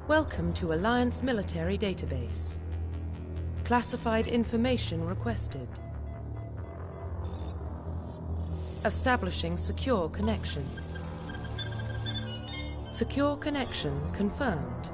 Welcome to Alliance Military Database. Classified information requested. Establishing secure connection. Secure connection confirmed.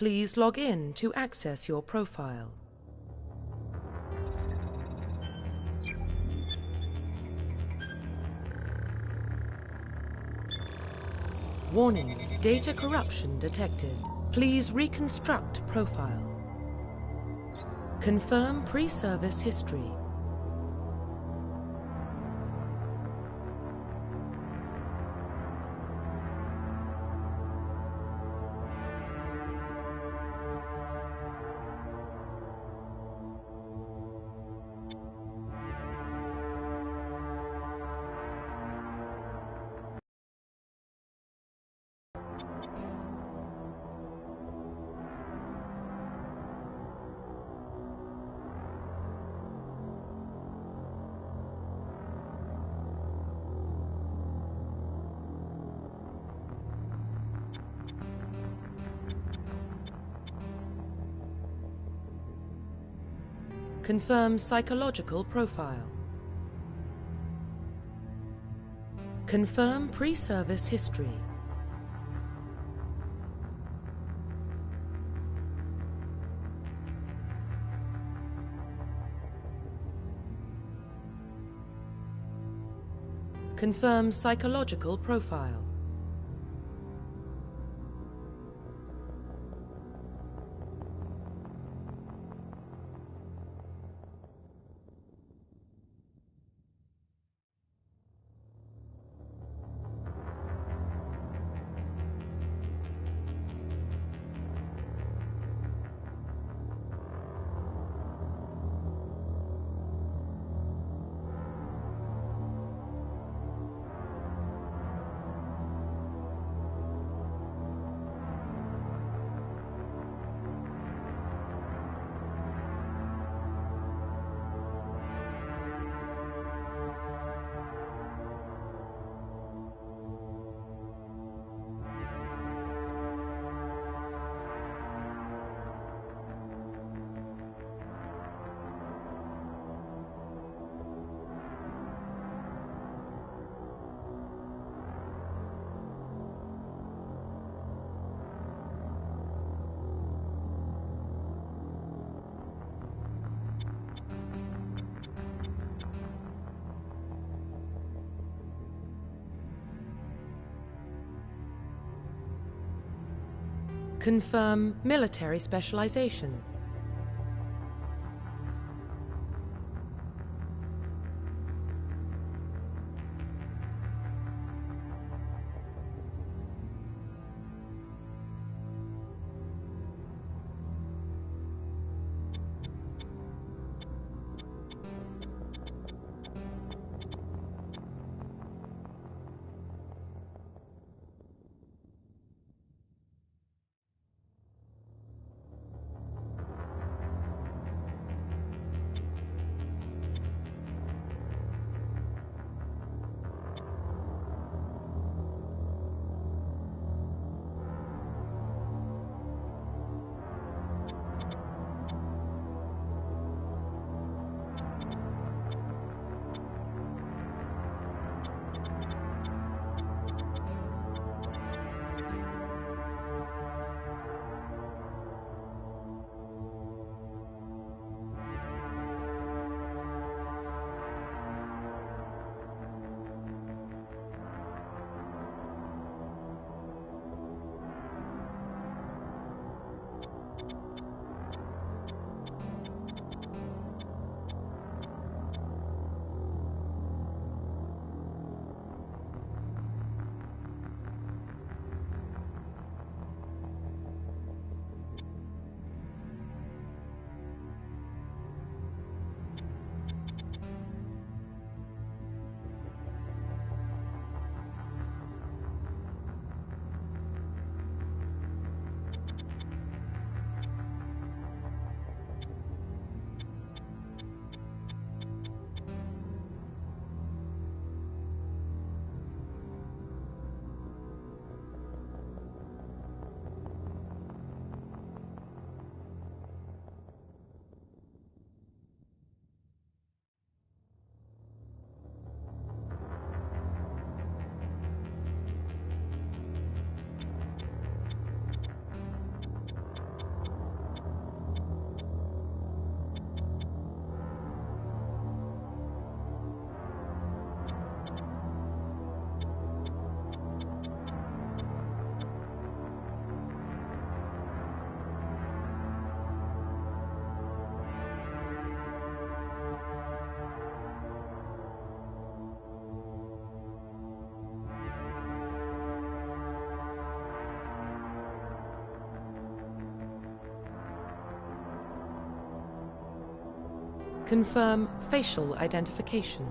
Please log in to access your profile. Warning, data corruption detected. Please reconstruct profile. Confirm pre-service history. Confirm psychological profile. Confirm pre-service history. Confirm psychological profile. Confirm military specialization. Confirm facial identification.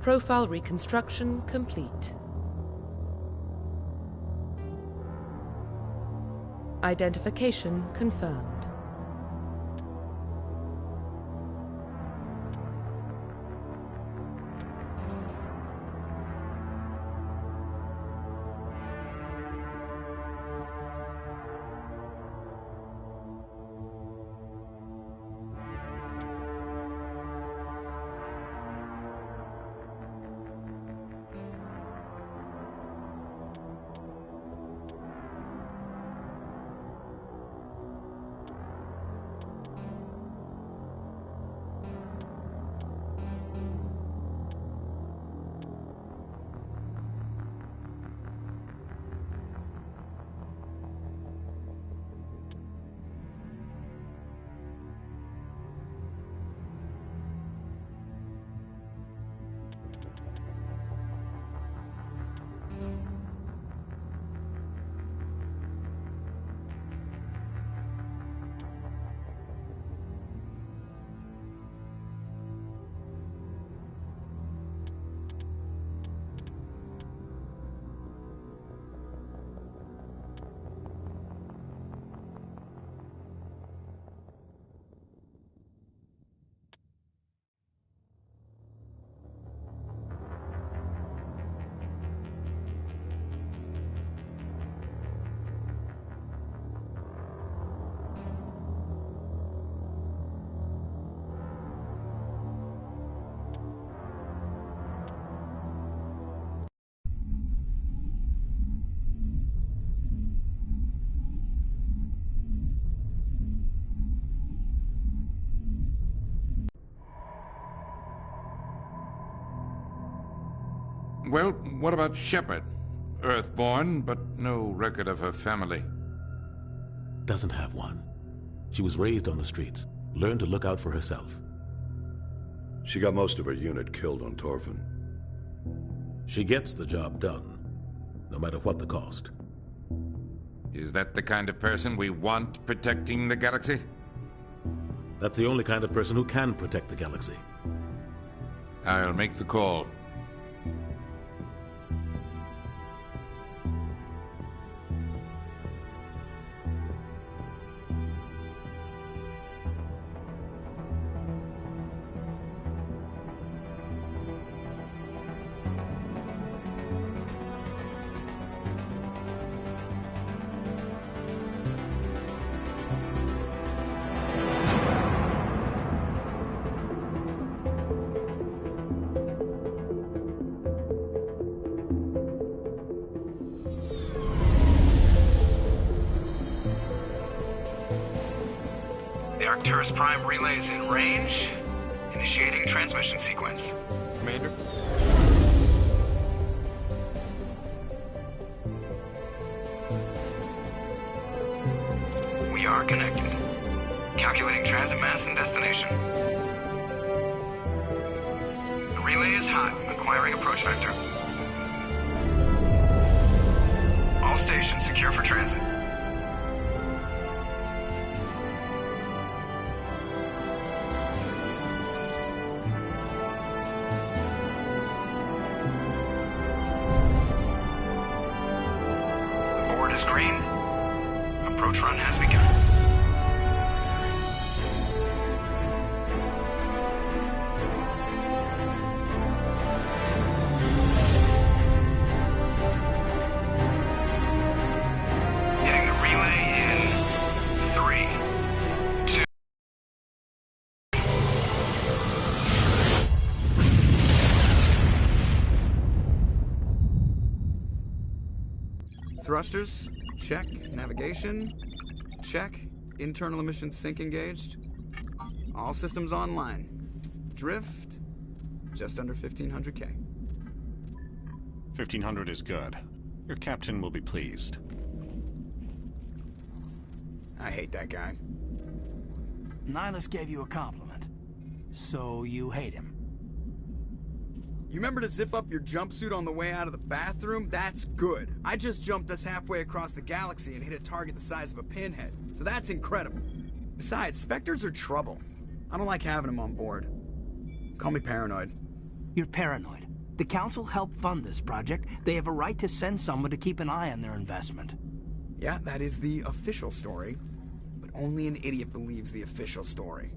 Profile reconstruction complete. Identification confirmed. Well, what about Shepard? Earthborn, but no record of her family. Doesn't have one. She was raised on the streets, learned to look out for herself. She got most of her unit killed on Torfin. She gets the job done, no matter what the cost. Is that the kind of person we want protecting the galaxy? That's the only kind of person who can protect the galaxy. I'll make the call. Arcturus Prime relays in range. Initiating transmission sequence. Commander? We are connected. Calculating transit mass and destination. The relay is hot. Acquiring approach vector. All stations secure for transit. Is green. Approach run has begun. Getting the relay in 3, 2. Thrusters, check. Navigation, check. Internal emissions sync engaged. All systems online. Drift, just under 1500K. 1500 is good. Your captain will be pleased. I hate that guy. Nihilus gave you a compliment. So you hate him. You remember to zip up your jumpsuit on the way out of the bathroom? That's good. I just jumped us halfway across the galaxy and hit a target the size of a pinhead. So that's incredible. Besides, Spectres are trouble. I don't like having them on board. Call me paranoid. You're paranoid. The Council helped fund this project. They have a right to send someone to keep an eye on their investment. Yeah, that is the official story. But only an idiot believes the official story.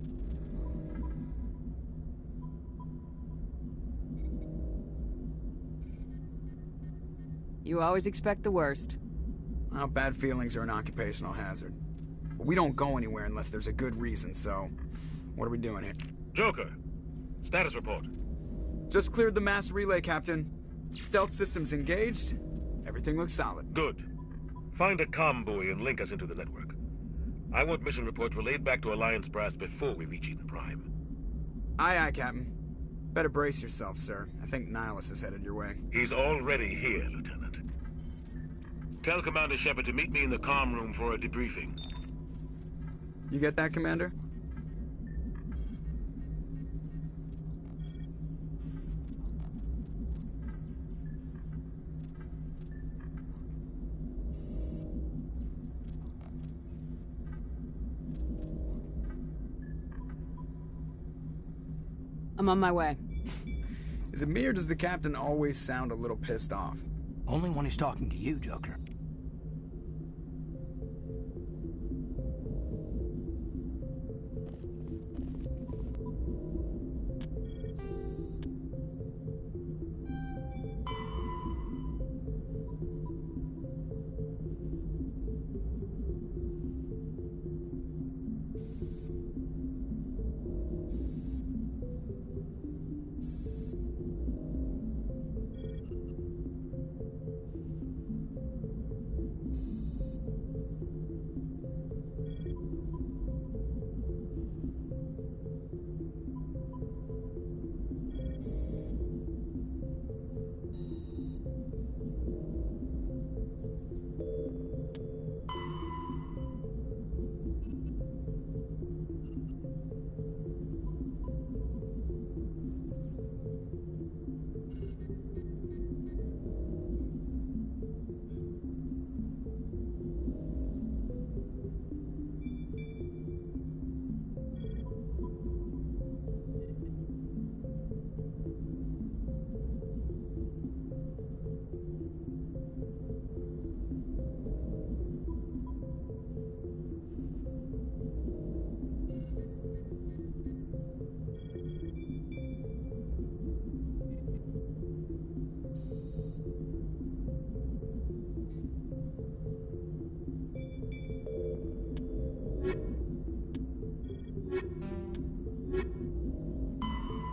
You always expect the worst. Well, bad feelings are an occupational hazard. But we don't go anywhere unless there's a good reason, so... What are we doing here? Joker, status report. Just cleared the mass relay, Captain. Stealth systems engaged. Everything looks solid. Good. Find a comm buoy and link us into the network. I want mission reports relayed back to Alliance brass before we reach Eden Prime. Aye, aye, Captain. Better brace yourself, sir. I think Nihilus is headed your way. He's already here, Lieutenant. Tell Commander Shepard to meet me in the comm room for a debriefing. You get that, Commander? I'm on my way. Is it me or does the Captain always sound a little pissed off? Only when he's talking to you, Joker.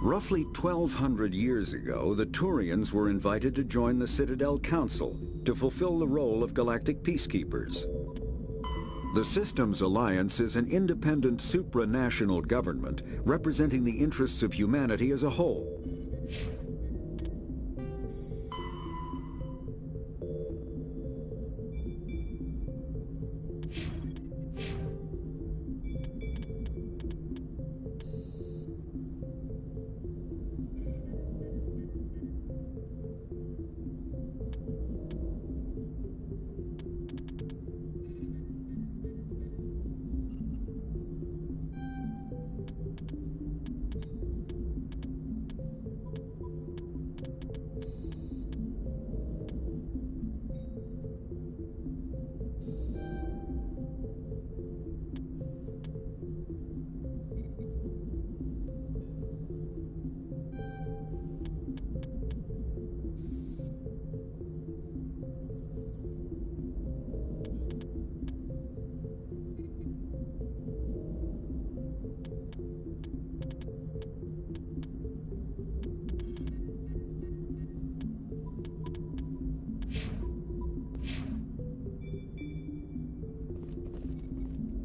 Roughly 1,200 years ago, the Turians were invited to join the Citadel Council to fulfill the role of galactic peacekeepers. The Systems Alliance is an independent supranational government representing the interests of humanity as a whole.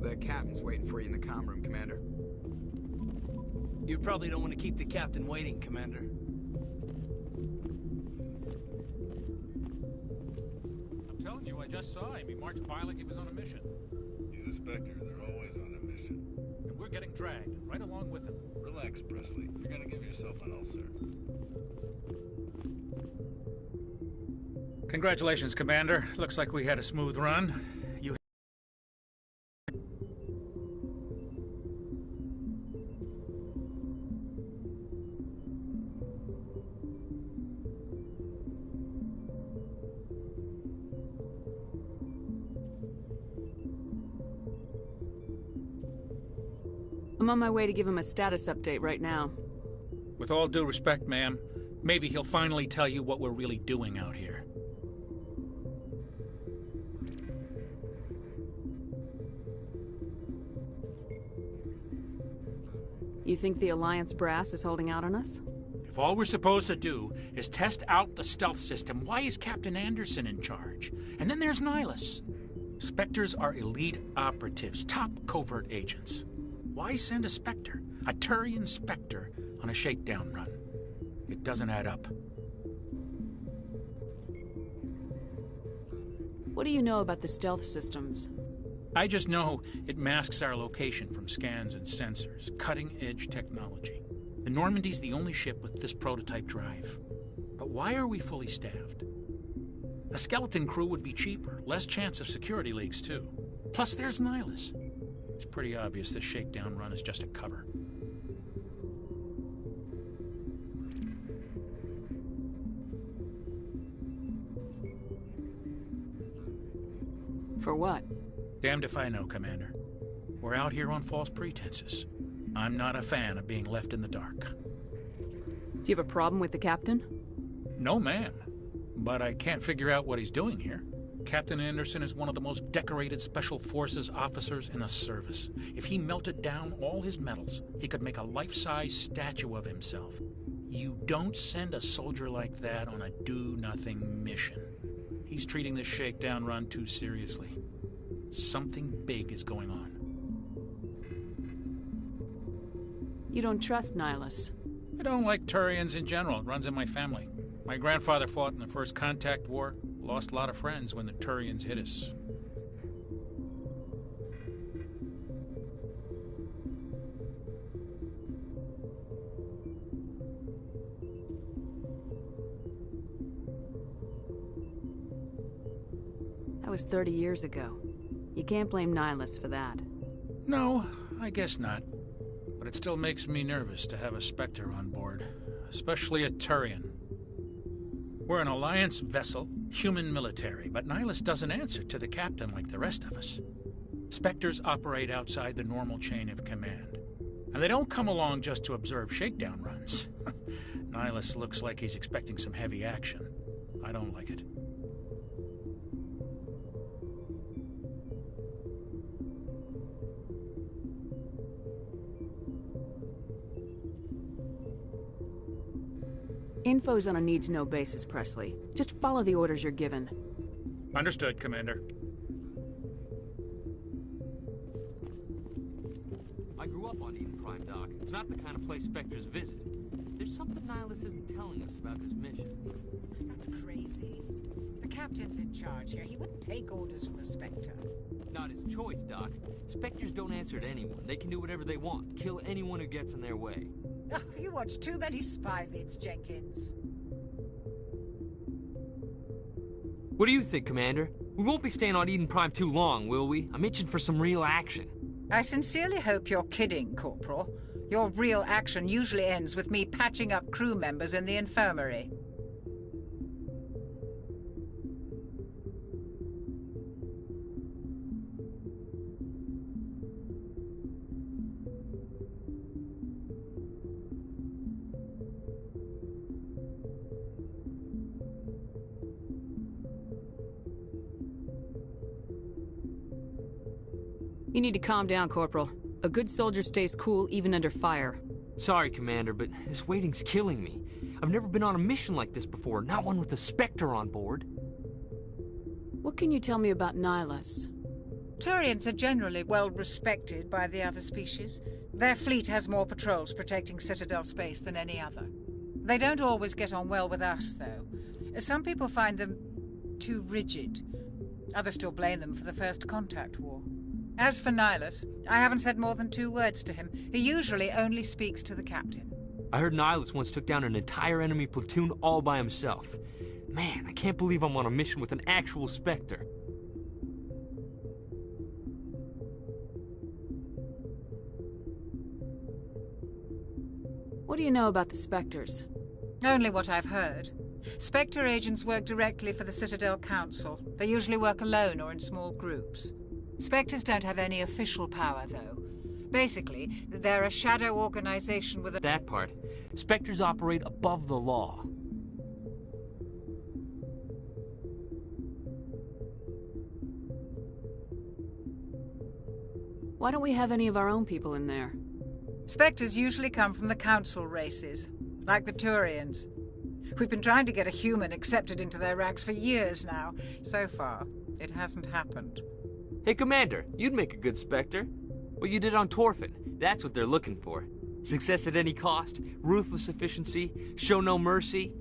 The Captain's waiting for you in the comm room, Commander. You probably don't want to keep the Captain waiting, Commander. I'm telling you, I just saw him. He marched by like he was on a mission. He's a Spectre. They're always on a mission. And we're getting dragged, right along with him. Relax, Presley. You're gonna give yourself an ulcer. Congratulations, Commander. Looks like we had a smooth run. You... I'm on my way to give him a status update right now. With all due respect, ma'am, maybe he'll finally tell you what we're really doing out here. You think the Alliance brass is holding out on us? If all we're supposed to do is test out the stealth system, why is Captain Anderson in charge? And then there's Nihilus. Spectres are elite operatives, top covert agents. Why send a Spectre, a Turian Spectre, on a shakedown run? It doesn't add up. What do you know about the stealth systems? I just know it masks our location from scans and sensors. Cutting-edge technology. The Normandy's the only ship with this prototype drive. But why are we fully staffed? A skeleton crew would be cheaper, less chance of security leaks, too. Plus, there's Nihilus. It's pretty obvious this shakedown run is just a cover. For what? Damned if I know, Commander. We're out here on false pretenses. I'm not a fan of being left in the dark. Do you have a problem with the captain? No, ma'am. But I can't figure out what he's doing here. Captain Anderson is one of the most decorated Special Forces officers in the service. If he melted down all his medals, he could make a life-size statue of himself. You don't send a soldier like that on a do-nothing mission. He's treating this shakedown run too seriously. Something big is going on. You don't trust Nihilus? I don't like Turians in general. It runs in my family. My grandfather fought in the First Contact War. Lost a lot of friends when the Turians hit us. That was 30 years ago. You can't blame Nihilus for that. No, I guess not. But it still makes me nervous to have a Spectre on board. Especially a Turian. We're an Alliance vessel, human military, but Nihilus doesn't answer to the captain like the rest of us. Spectres operate outside the normal chain of command. And they don't come along just to observe shakedown runs. Nihilus looks like he's expecting some heavy action. I don't like it. Info's on a need-to-know basis, Presley. Just follow the orders you're given. Understood, Commander. I grew up on Eden Prime, Doc. It's not the kind of place Spectres visit. There's something Nihilus isn't telling us about this mission. That's crazy. The captain's in charge here. He wouldn't take orders from a Spectre. Not his choice, Doc. Spectres don't answer to anyone. They can do whatever they want. Kill anyone who gets in their way. Oh, you watch too many spy vids, Jenkins. What do you think, Commander? We won't be staying on Eden Prime too long, will we? I'm itching for some real action. I sincerely hope you're kidding, Corporal. Your real action usually ends with me patching up crew members in the infirmary. You need to calm down, Corporal. A good soldier stays cool even under fire. Sorry, Commander, but this waiting's killing me. I've never been on a mission like this before, not one with a Spectre on board. What can you tell me about Nihilus? Turians are generally well respected by the other species. Their fleet has more patrols protecting Citadel space than any other. They don't always get on well with us, though. Some people find them too rigid. Others still blame them for the First Contact War. As for Nihilus, I haven't said more than 2 words to him. He usually only speaks to the captain. I heard Nihilus once took down an entire enemy platoon all by himself. Man, I can't believe I'm on a mission with an actual Spectre. What do you know about the Spectres? Only what I've heard. Spectre agents work directly for the Citadel Council. They usually work alone or in small groups. Spectres don't have any official power, though. Basically, they're a shadow organization with a... That part. Spectres operate above the law. Why don't we have any of our own people in there? Spectres usually come from the council races, like the Turians. We've been trying to get a human accepted into their ranks for years now. So far, it hasn't happened. Hey, Commander, you'd make a good Spectre. What you did on Torfin, that's what they're looking for. Success at any cost, ruthless efficiency, show no mercy.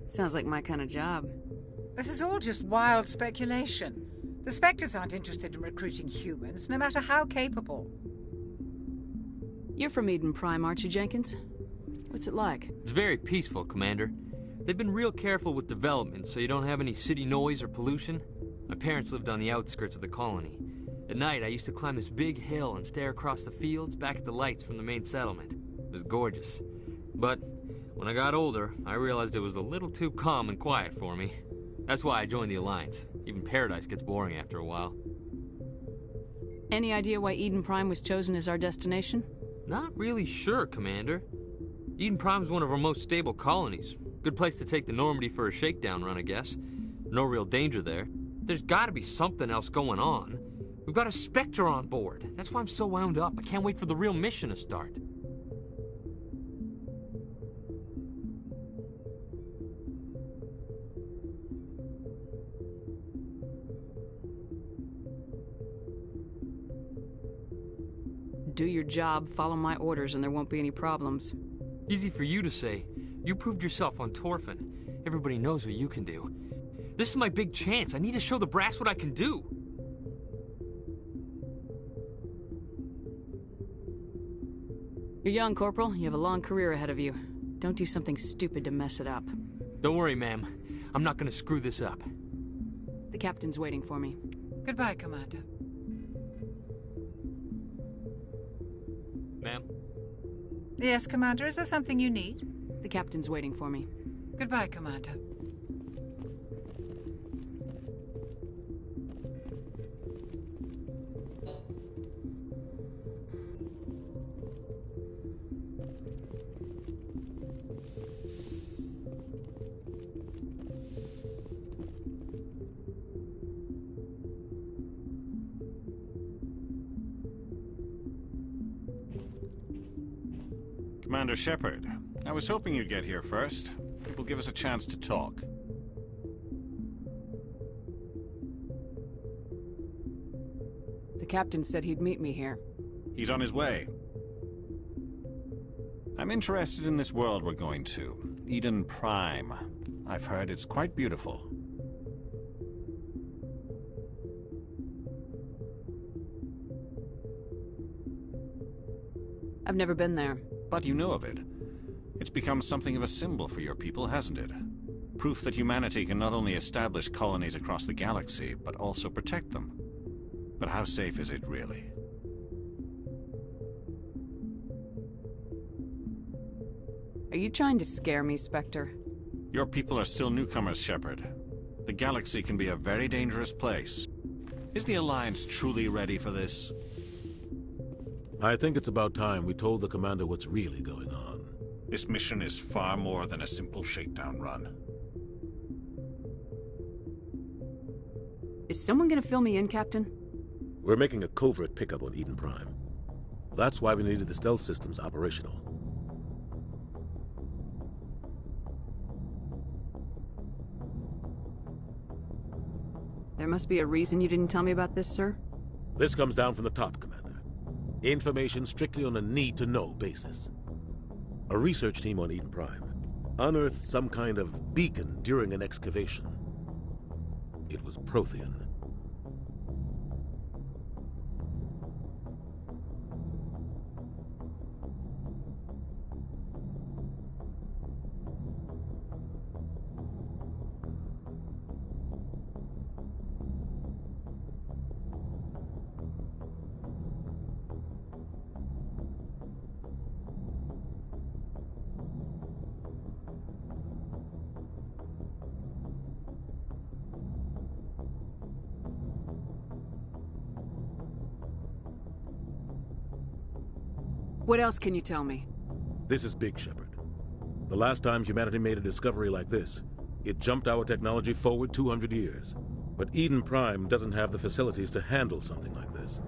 Sounds like my kind of job. This is all just wild speculation. The Spectres aren't interested in recruiting humans, no matter how capable. You're from Eden Prime, aren't you, Jenkins? What's it like? It's very peaceful, Commander. They've been real careful with development, so you don't have any city noise or pollution. My parents lived on the outskirts of the colony. At night, I used to climb this big hill and stare across the fields back at the lights from the main settlement. It was gorgeous. But when I got older, I realized it was a little too calm and quiet for me. That's why I joined the Alliance. Even Paradise gets boring after a while. Any idea why Eden Prime was chosen as our destination? Not really sure, Commander. Eden Prime's one of our most stable colonies. Good place to take the Normandy for a shakedown run, I guess. No real danger there. There's gotta be something else going on. We've got a Spectre on board. That's why I'm so wound up. I can't wait for the real mission to start. Do your job, follow my orders, and there won't be any problems. Easy for you to say. You proved yourself on Torfin. Everybody knows what you can do. This is my big chance. I need to show the brass what I can do. You're young, Corporal. You have a long career ahead of you. Don't do something stupid to mess it up. Don't worry, ma'am. I'm not gonna screw this up. The captain's waiting for me. Goodbye, Commander. Ma'am? Yes, Commander. Is there something you need? The captain's waiting for me. Goodbye, Commander. Commander Shepard, I was hoping you'd get here first. It will give us a chance to talk. The captain said he'd meet me here. He's on his way. I'm interested in this world we're going to, Eden Prime. I've heard it's quite beautiful. I've never been there. But you know of it. It's become something of a symbol for your people, hasn't it? Proof that humanity can not only establish colonies across the galaxy, but also protect them. But how safe is it, really? Are you trying to scare me, Spectre? Your people are still newcomers, Shepard. The galaxy can be a very dangerous place. Is the Alliance truly ready for this? I think it's about time we told the commander what's really going on. This mission is far more than a simple shakedown run. Is someone gonna fill me in, Captain? We're making a covert pickup on Eden Prime. That's why we needed the stealth systems operational. There must be a reason you didn't tell me about this, sir? This comes down from the top, Commander. Information strictly on a need-to-know basis. A research team on Eden Prime unearthed some kind of beacon during an excavation. It was Prothean. What else can you tell me? This is big, Shepard. The last time humanity made a discovery like this, it jumped our technology forward 200 years. But Eden Prime doesn't have the facilities to handle something like this.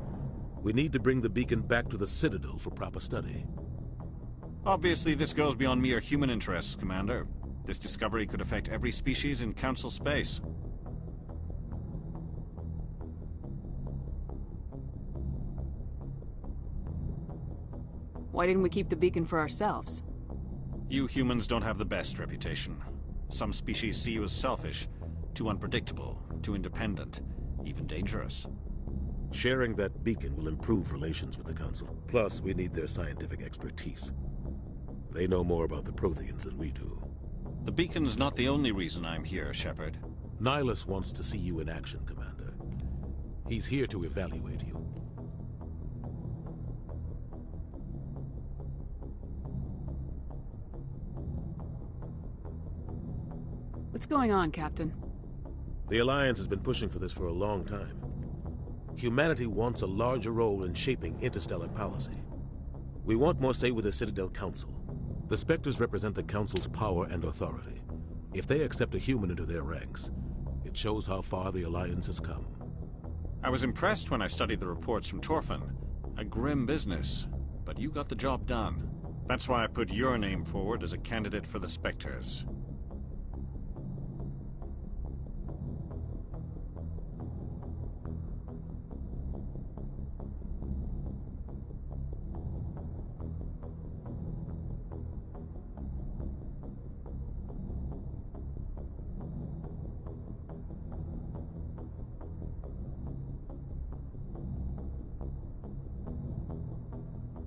We need to bring the beacon back to the Citadel for proper study. Obviously, this goes beyond mere human interests, Commander. This discovery could affect every species in Council space. Why didn't we keep the beacon for ourselves? You humans don't have the best reputation. Some species see you as selfish, too unpredictable, too independent, even dangerous. Sharing that beacon will improve relations with the Council. Plus, we need their scientific expertise. They know more about the Protheans than we do. The beacon's not the only reason I'm here, Shepard. Nihilus wants to see you in action, Commander. He's here to evaluate you. What's going on, Captain? The Alliance has been pushing for this for a long time. Humanity wants a larger role in shaping interstellar policy. We want more say with the Citadel Council. The Spectres represent the Council's power and authority. If they accept a human into their ranks, it shows how far the Alliance has come. I was impressed when I studied the reports from Torfin. A grim business, but you got the job done. That's why I put your name forward as a candidate for the Spectres.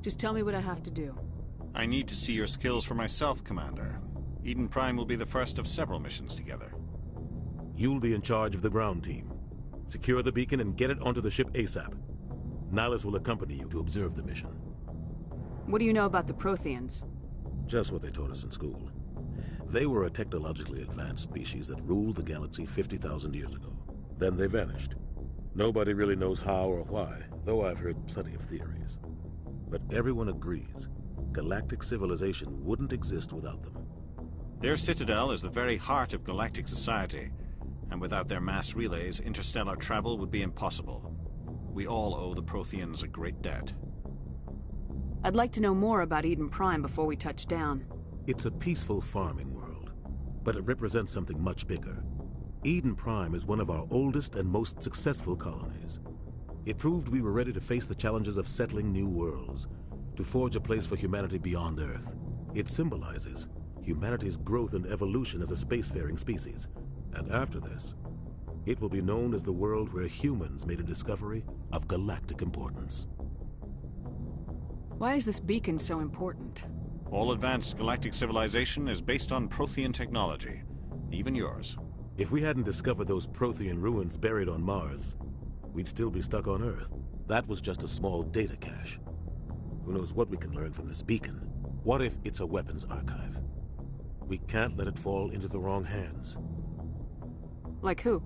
Just tell me what I have to do. I need to see your skills for myself, Commander. Eden Prime will be the first of several missions together. You'll be in charge of the ground team. Secure the beacon and get it onto the ship ASAP. Nihilus will accompany you to observe the mission. What do you know about the Protheans? Just what they taught us in school. They were a technologically advanced species that ruled the galaxy 50,000 years ago. Then they vanished. Nobody really knows how or why, though I've heard plenty of theories. But everyone agrees, galactic civilization wouldn't exist without them. Their citadel is the very heart of galactic society, and without their mass relays, interstellar travel would be impossible. We all owe the Protheans a great debt. I'd like to know more about Eden Prime before we touch down. It's a peaceful farming world, but it represents something much bigger. Eden Prime is one of our oldest and most successful colonies. It proved we were ready to face the challenges of settling new worlds, to forge a place for humanity beyond Earth. It symbolizes humanity's growth and evolution as a spacefaring species. And after this, it will be known as the world where humans made a discovery of galactic importance. Why is this beacon so important? All advanced galactic civilization is based on Prothean technology, even yours. If we hadn't discovered those Prothean ruins buried on Mars, we'd still be stuck on Earth. That was just a small data cache. Who knows what we can learn from this beacon? What if it's a weapons archive? We can't let it fall into the wrong hands. Like who?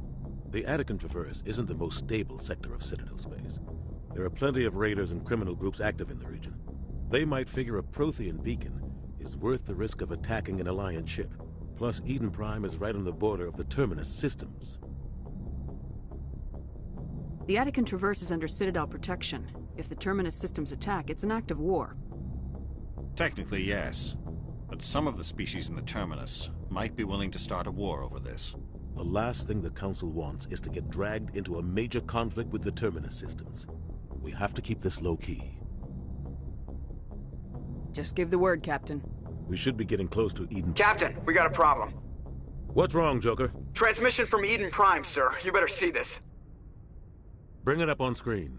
The Attican Traverse isn't the most stable sector of Citadel space. There are plenty of raiders and criminal groups active in the region. They might figure a Prothean beacon is worth the risk of attacking an Alliance ship. Plus, Eden Prime is right on the border of the Terminus systems. The Attican Traverse is under Citadel protection. If the Terminus systems attack, it's an act of war. Technically, yes. But some of the species in the Terminus might be willing to start a war over this. The last thing the Council wants is to get dragged into a major conflict with the Terminus systems. We have to keep this low-key. Just give the word, Captain. We should be getting close to Eden. Captain, we got a problem. What's wrong, Joker? Transmission from Eden Prime, sir. You better see this. Bring it up on screen.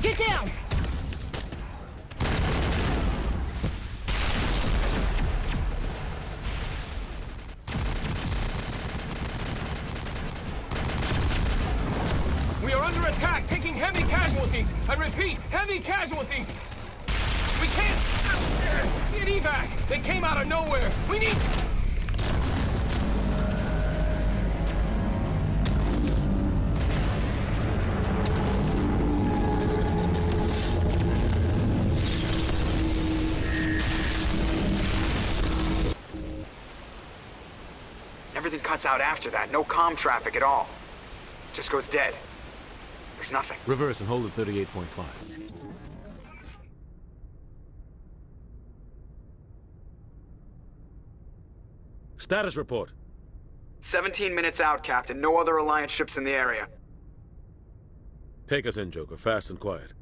Get down! We are under attack, taking heavy casualties. I repeat, heavy casualties. We can't get evac. They came out of nowhere. We need... everything cuts out after that. No comm traffic at all. Just goes dead. There's nothing. Reverse and hold at 38.5. Status report. 17 minutes out, Captain. No other Alliance ships in the area. Take us in, Joker, fast and quiet.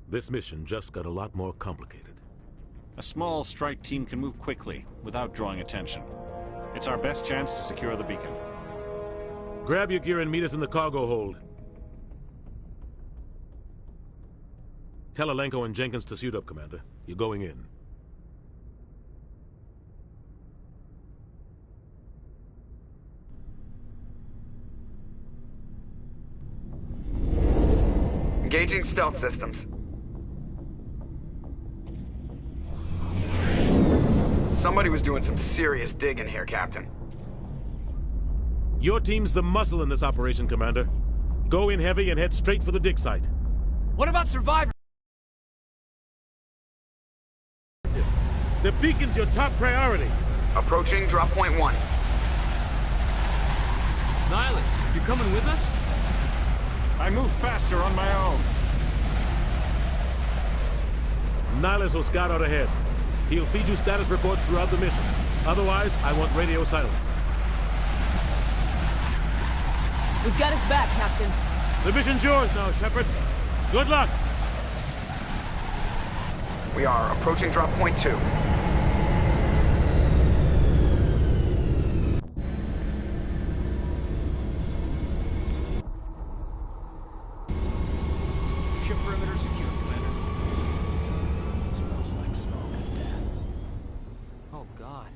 This mission just got a lot more complicated. A small strike team can move quickly, without drawing attention. It's our best chance to secure the beacon. Grab your gear and meet us in the cargo hold. Tell Alenko and Jenkins to suit up, Commander. You're going in. Engaging stealth systems. Somebody was doing some serious digging here, Captain. Your team's the muscle in this operation, Commander. Go in heavy and head straight for the dig site. What about survivors? The beacon's your top priority. Approaching drop point 1. Nihilus, you coming with us? I move faster on my own. Nihilus will scout out ahead. He'll feed you status reports throughout the mission. Otherwise, I want radio silence. We've got his back, Captain. The mission's yours now, Shepard. Good luck. We are approaching drop point 2. Ship perimeter secure, Commander. Smells like smoke and death. Oh, God.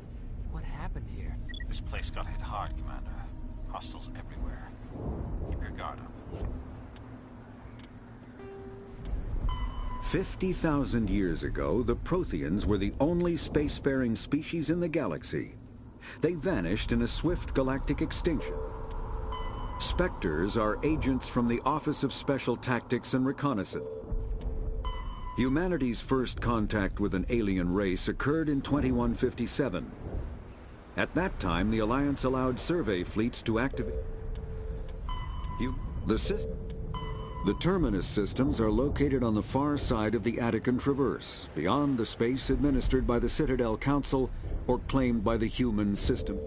What happened here? This place got hit hard, Commander. Hostiles everywhere. Keep your guard up. 50,000 years ago, the Protheans were the only spacefaring species in the galaxy. They vanished in a swift galactic extinction. Spectres are agents from the Office of Special Tactics and Reconnaissance. Humanity's first contact with an alien race occurred in 2157. At that time, the Alliance allowed survey fleets to activate. The Terminus systems are located on the far side of the Attican Traverse, beyond the space administered by the Citadel Council or claimed by the human system.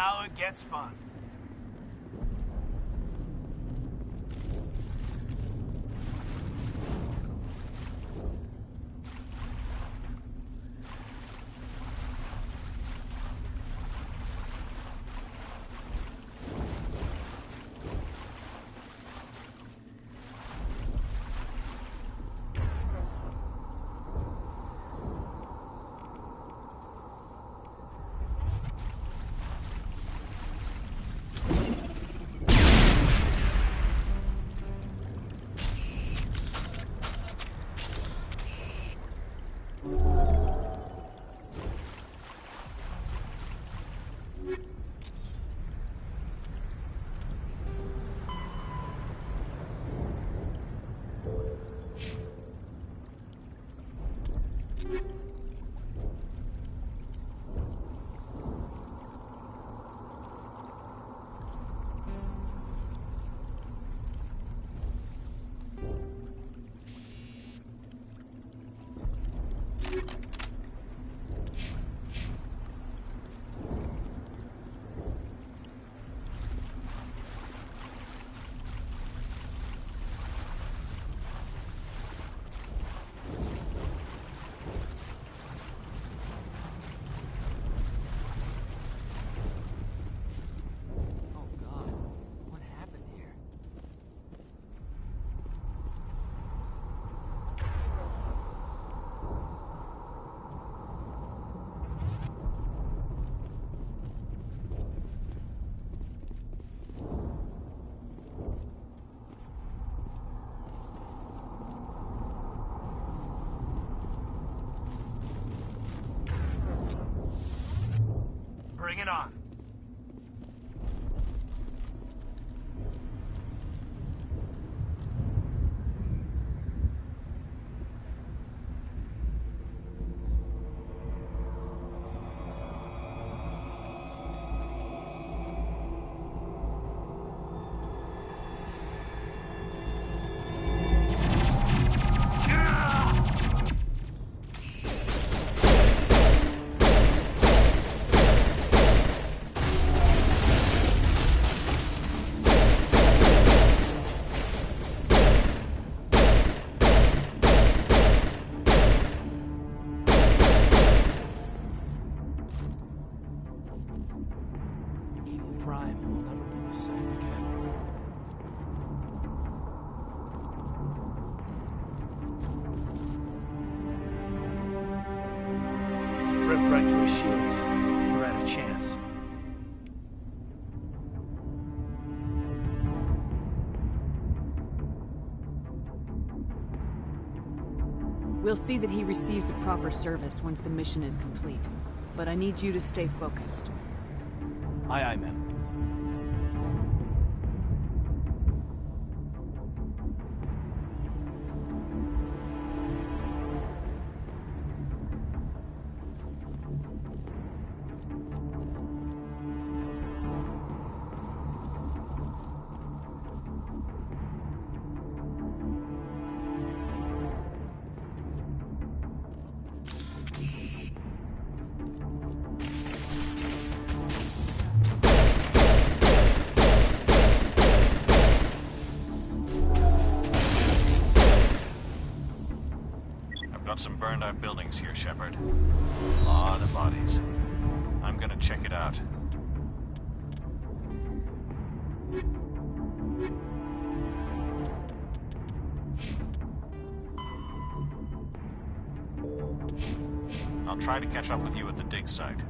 Now it gets fun. Bring it on. Prime will never be the same again. Rip right through his shields. We're out of chance. We'll see that he receives a proper service once the mission is complete. But I need you to stay focused. Aye, aye, ma'am. Got some burned out buildings here, Shepard. A lot of bodies. I'm gonna check it out. I'll try to catch up with you at the dig site.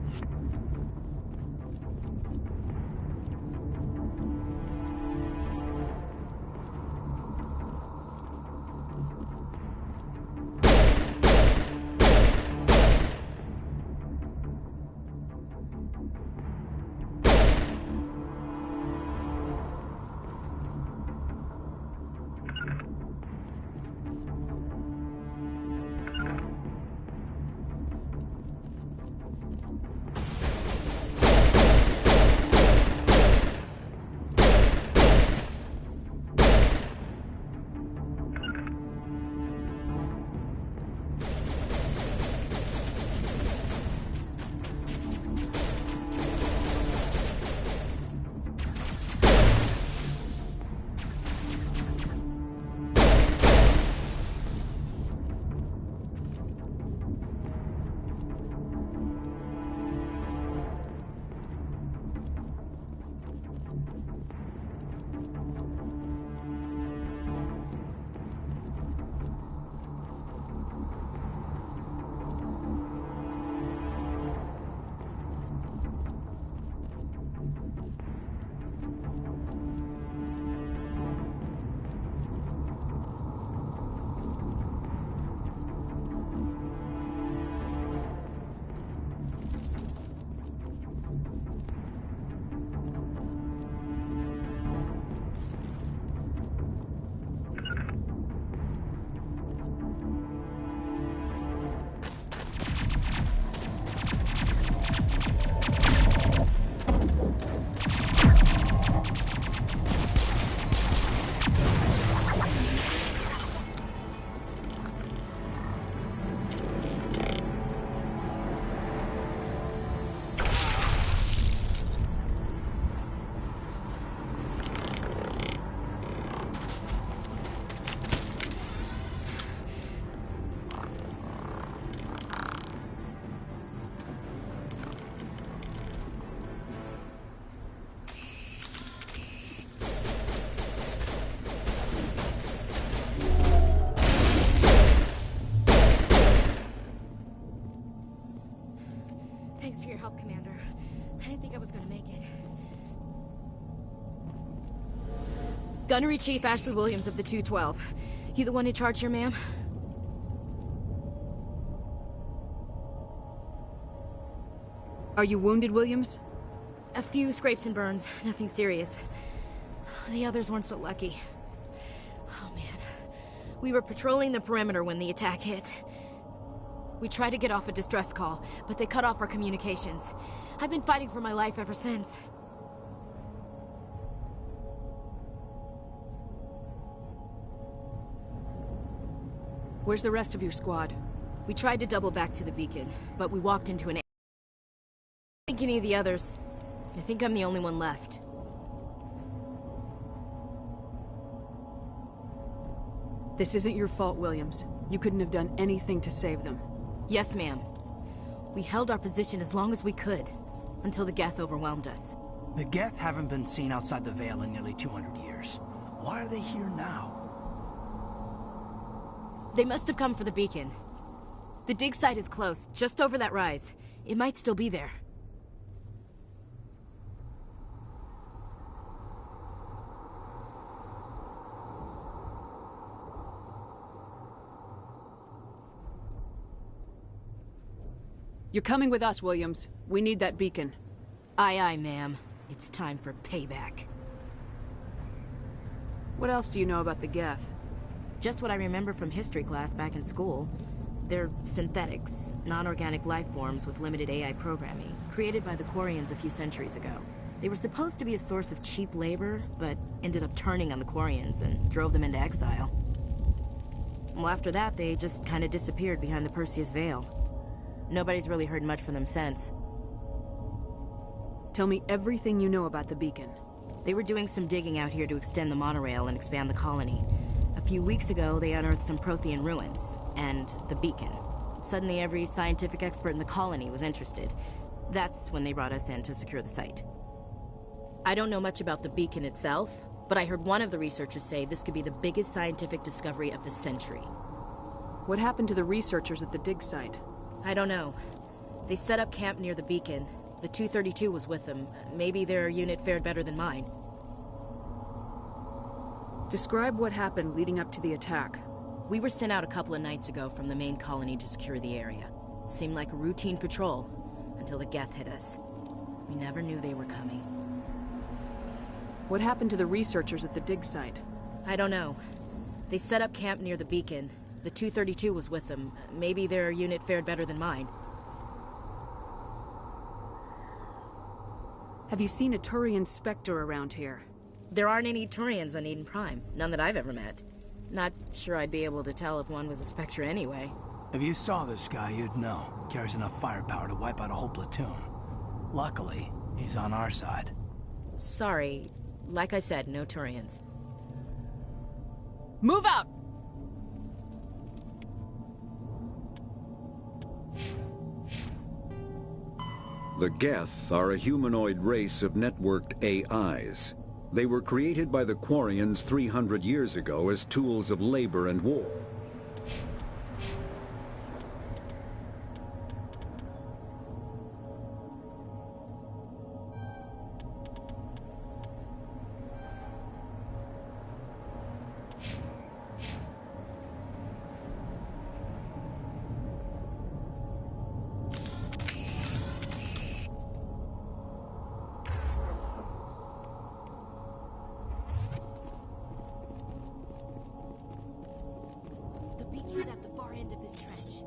was gonna make it. Gunnery Chief Ashley Williams of the 212. You the one in charge here, ma'am? Are you wounded, Williams? A few scrapes and burns, nothing serious. The others weren't so lucky. Oh man. We were patrolling the perimeter when the attack hit. We tried to get off a distress call, but they cut off our communications. I've been fighting for my life ever since. Where's the rest of your squad? We tried to double back to the beacon, but we walked into an... I don't think any of the others... I think I'm the only one left. This isn't your fault, Williams. You couldn't have done anything to save them. Yes, ma'am. We held our position as long as we could, until the Geth overwhelmed us. The Geth haven't been seen outside the Veil in nearly 200 years. Why are they here now? They must have come for the beacon. The dig site is close, just over that rise. It might still be there. You're coming with us, Williams. We need that beacon. Aye, aye, ma'am. It's time for payback. What else do you know about the Geth? Just what I remember from history class back in school. They're synthetics, non-organic life forms with limited AI programming, created by the Quarians a few centuries ago. They were supposed to be a source of cheap labor, but ended up turning on the Quarians and drove them into exile. Well, after that, they just kind of disappeared behind the Perseus Veil. Nobody's really heard much from them since. Tell me everything you know about the beacon. They were doing some digging out here to extend the monorail and expand the colony. A few weeks ago, they unearthed some Prothean ruins, and the beacon. Suddenly, every scientific expert in the colony was interested. That's when they brought us in to secure the site. I don't know much about the beacon itself, but I heard one of the researchers say this could be the biggest scientific discovery of the century. What happened to the researchers at the dig site? I don't know. They set up camp near the beacon. The 232 was with them. Maybe their unit fared better than mine. Describe what happened leading up to the attack. We were sent out a couple of nights ago from the main colony to secure the area. Seemed like a routine patrol, until the Geth hit us. We never knew they were coming. What happened to the researchers at the dig site? I don't know. They set up camp near the beacon. The 232 was with them. Maybe their unit fared better than mine. Have you seen a Turian Spectre around here? There aren't any Turians on Eden Prime. None that I've ever met. Not sure I'd be able to tell if one was a Spectre anyway. If you saw this guy, you'd know. Carries enough firepower to wipe out a whole platoon. Luckily, he's on our side. Sorry. Like I said, no Turians. Move out! The Geth are a humanoid race of networked AIs. They were created by the Quarians 300 years ago as tools of labor and war. At the far end of this trench.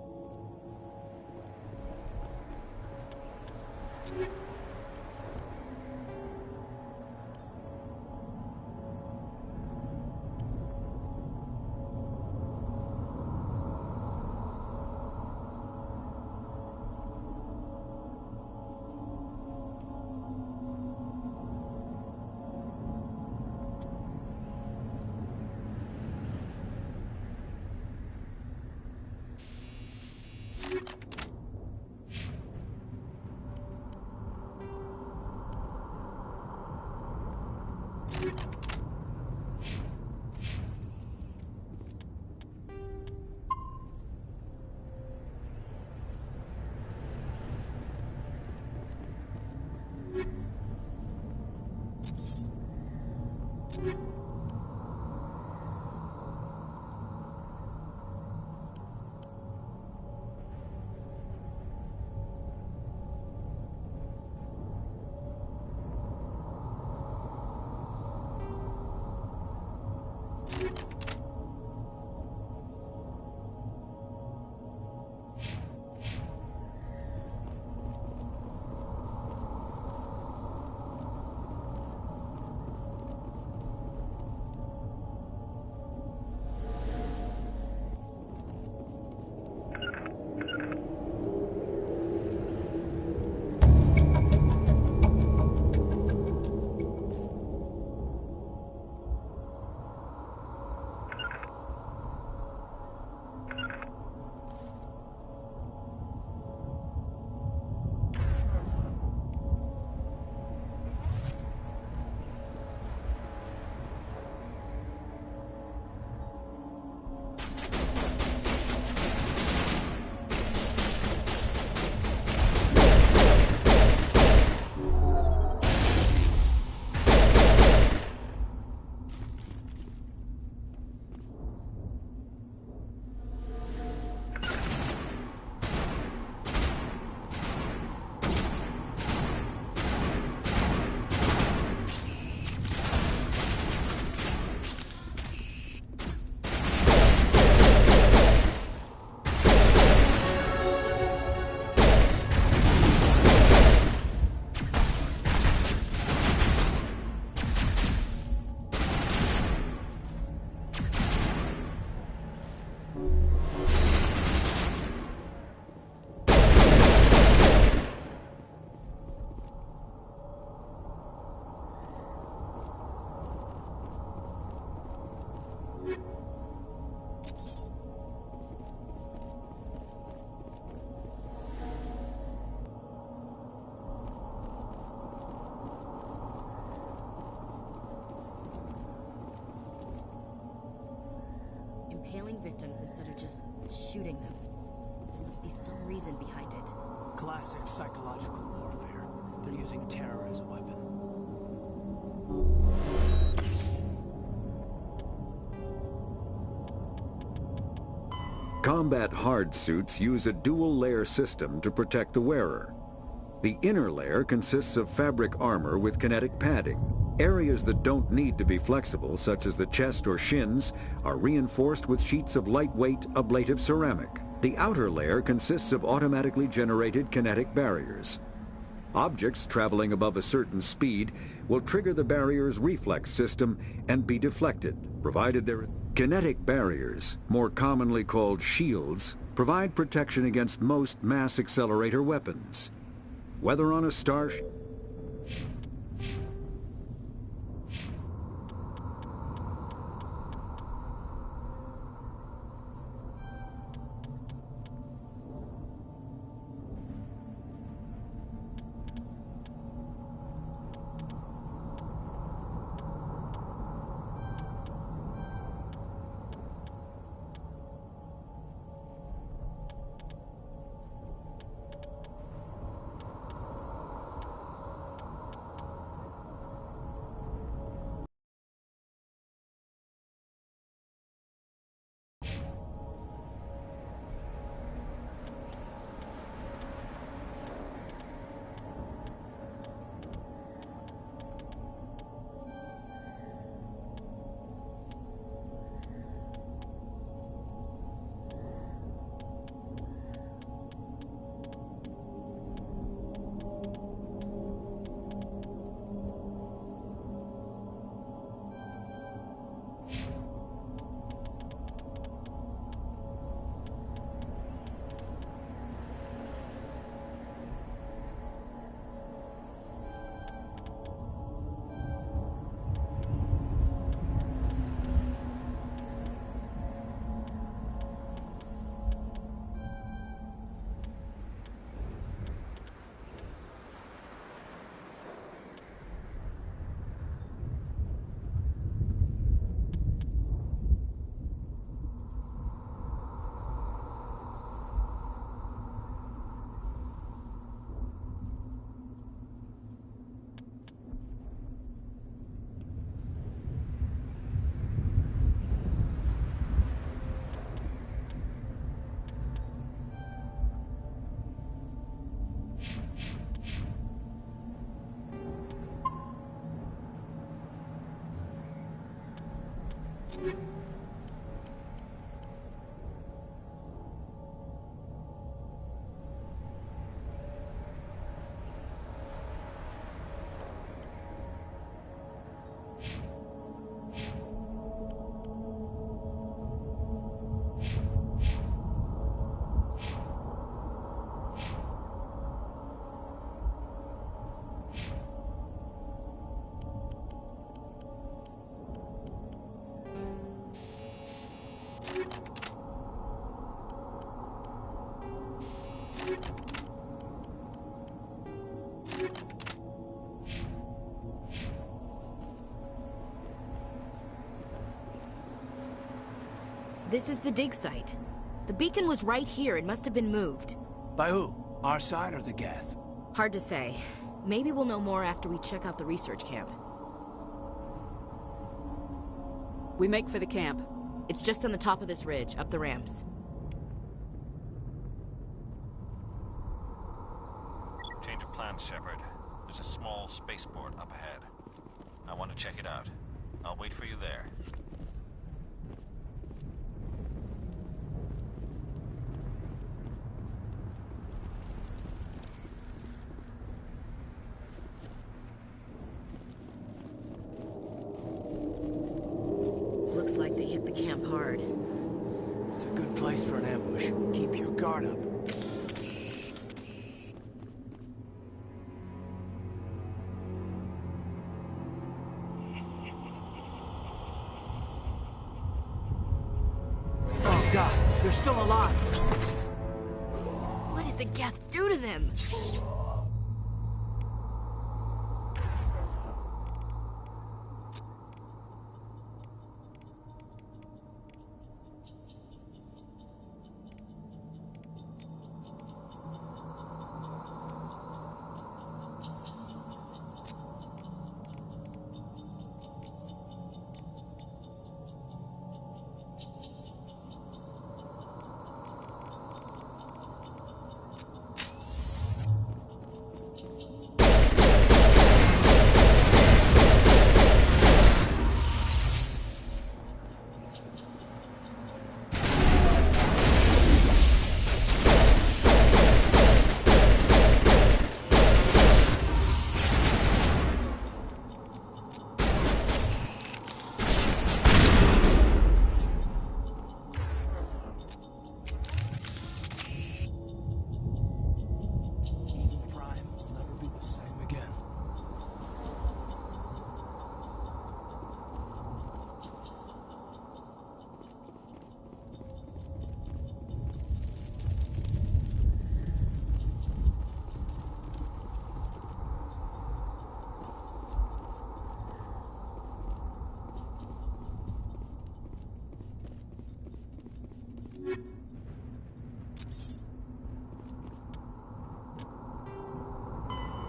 impaling victims instead of just shooting them. There must be some reason behind it. Classic psychological warfare. They're using terror as a weapon. Combat hard suits use a dual-layer system to protect the wearer. The inner layer consists of fabric armor with kinetic padding. Areas that don't need to be flexible, such as the chest or shins, are reinforced with sheets of lightweight, ablative ceramic. The outer layer consists of automatically generated kinetic barriers. Objects traveling above a certain speed will trigger the barrier's reflex system and be deflected, provided there are kinetic barriers, more commonly called shields, provide protection against most mass accelerator weapons. Whether on a starship, This is the dig site. The beacon was right here. It must have been moved. By who? Our side or the Geth? Hard to say. Maybe we'll know more after we check out the research camp. We make for the camp. It's just on the top of this ridge, up the ramps. Change of plans, Shepard. There's a small spaceport up ahead. I want to check it out. I'll wait for you there. Looks like they hit the camp hard. It's a good place for an ambush. Keep your guard up. Oh God, they're still alive. What did the Geth do to them?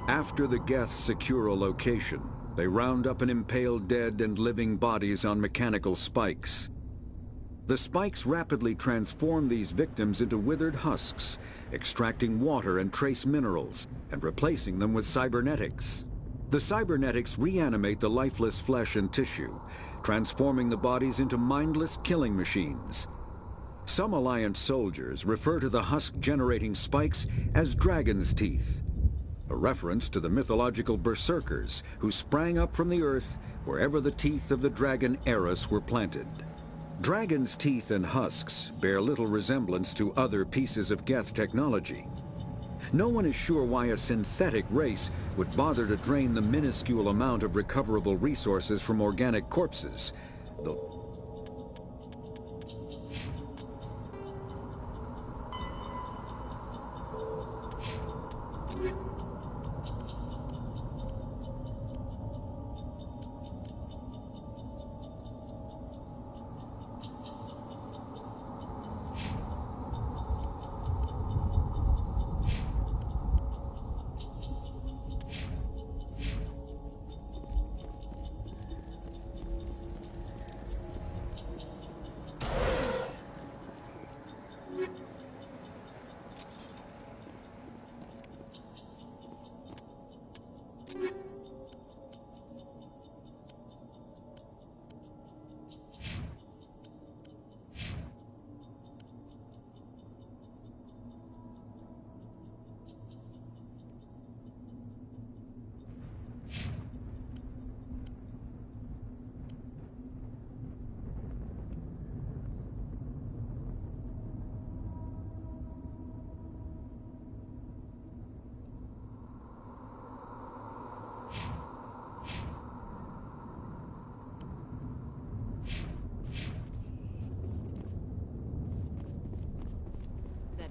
After the Geth secure a location, they round up and impale dead and living bodies on mechanical spikes. The spikes rapidly transform these victims into withered husks, extracting water and trace minerals, and replacing them with cybernetics. The cybernetics reanimate the lifeless flesh and tissue, transforming the bodies into mindless killing machines. Some Alliance soldiers refer to the husk-generating spikes as dragon's teeth, a reference to the mythological berserkers who sprang up from the earth wherever the teeth of the dragon Eris were planted. Dragon's teeth and husks bear little resemblance to other pieces of Geth technology. No one is sure why a synthetic race would bother to drain the minuscule amount of recoverable resources from organic corpses, though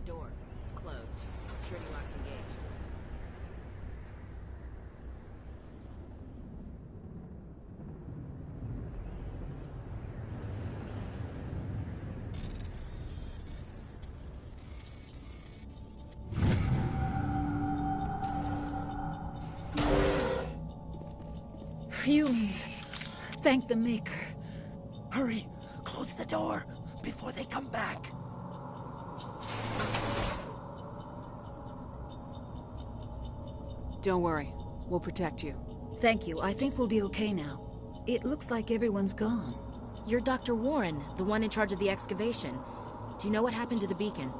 door. It's closed. Security lock's engaged. Humans. Thank the Maker. Hurry. Close the door before they come back. Don't worry. We'll protect you. Thank you. I think we'll be okay now. It looks like everyone's gone. You're Dr. Warren, the one in charge of the excavation. Do you know what happened to the beacon?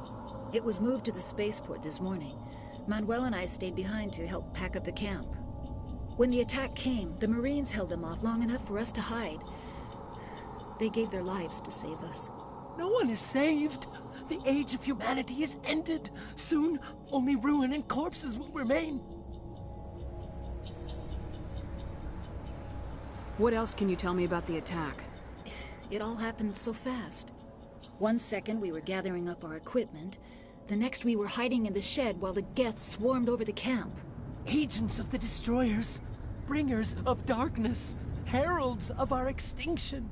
It was moved to the spaceport this morning. Manuel and I stayed behind to help pack up the camp. When the attack came, the Marines held them off long enough for us to hide. They gave their lives to save us. No one is saved. The age of humanity is ended. Soon, only ruin and corpses will remain. What else can you tell me about the attack? It all happened so fast. 1 second we were gathering up our equipment. The next we were hiding in the shed while the Geth swarmed over the camp. Agents of the Destroyers. Bringers of darkness. Heralds of our extinction.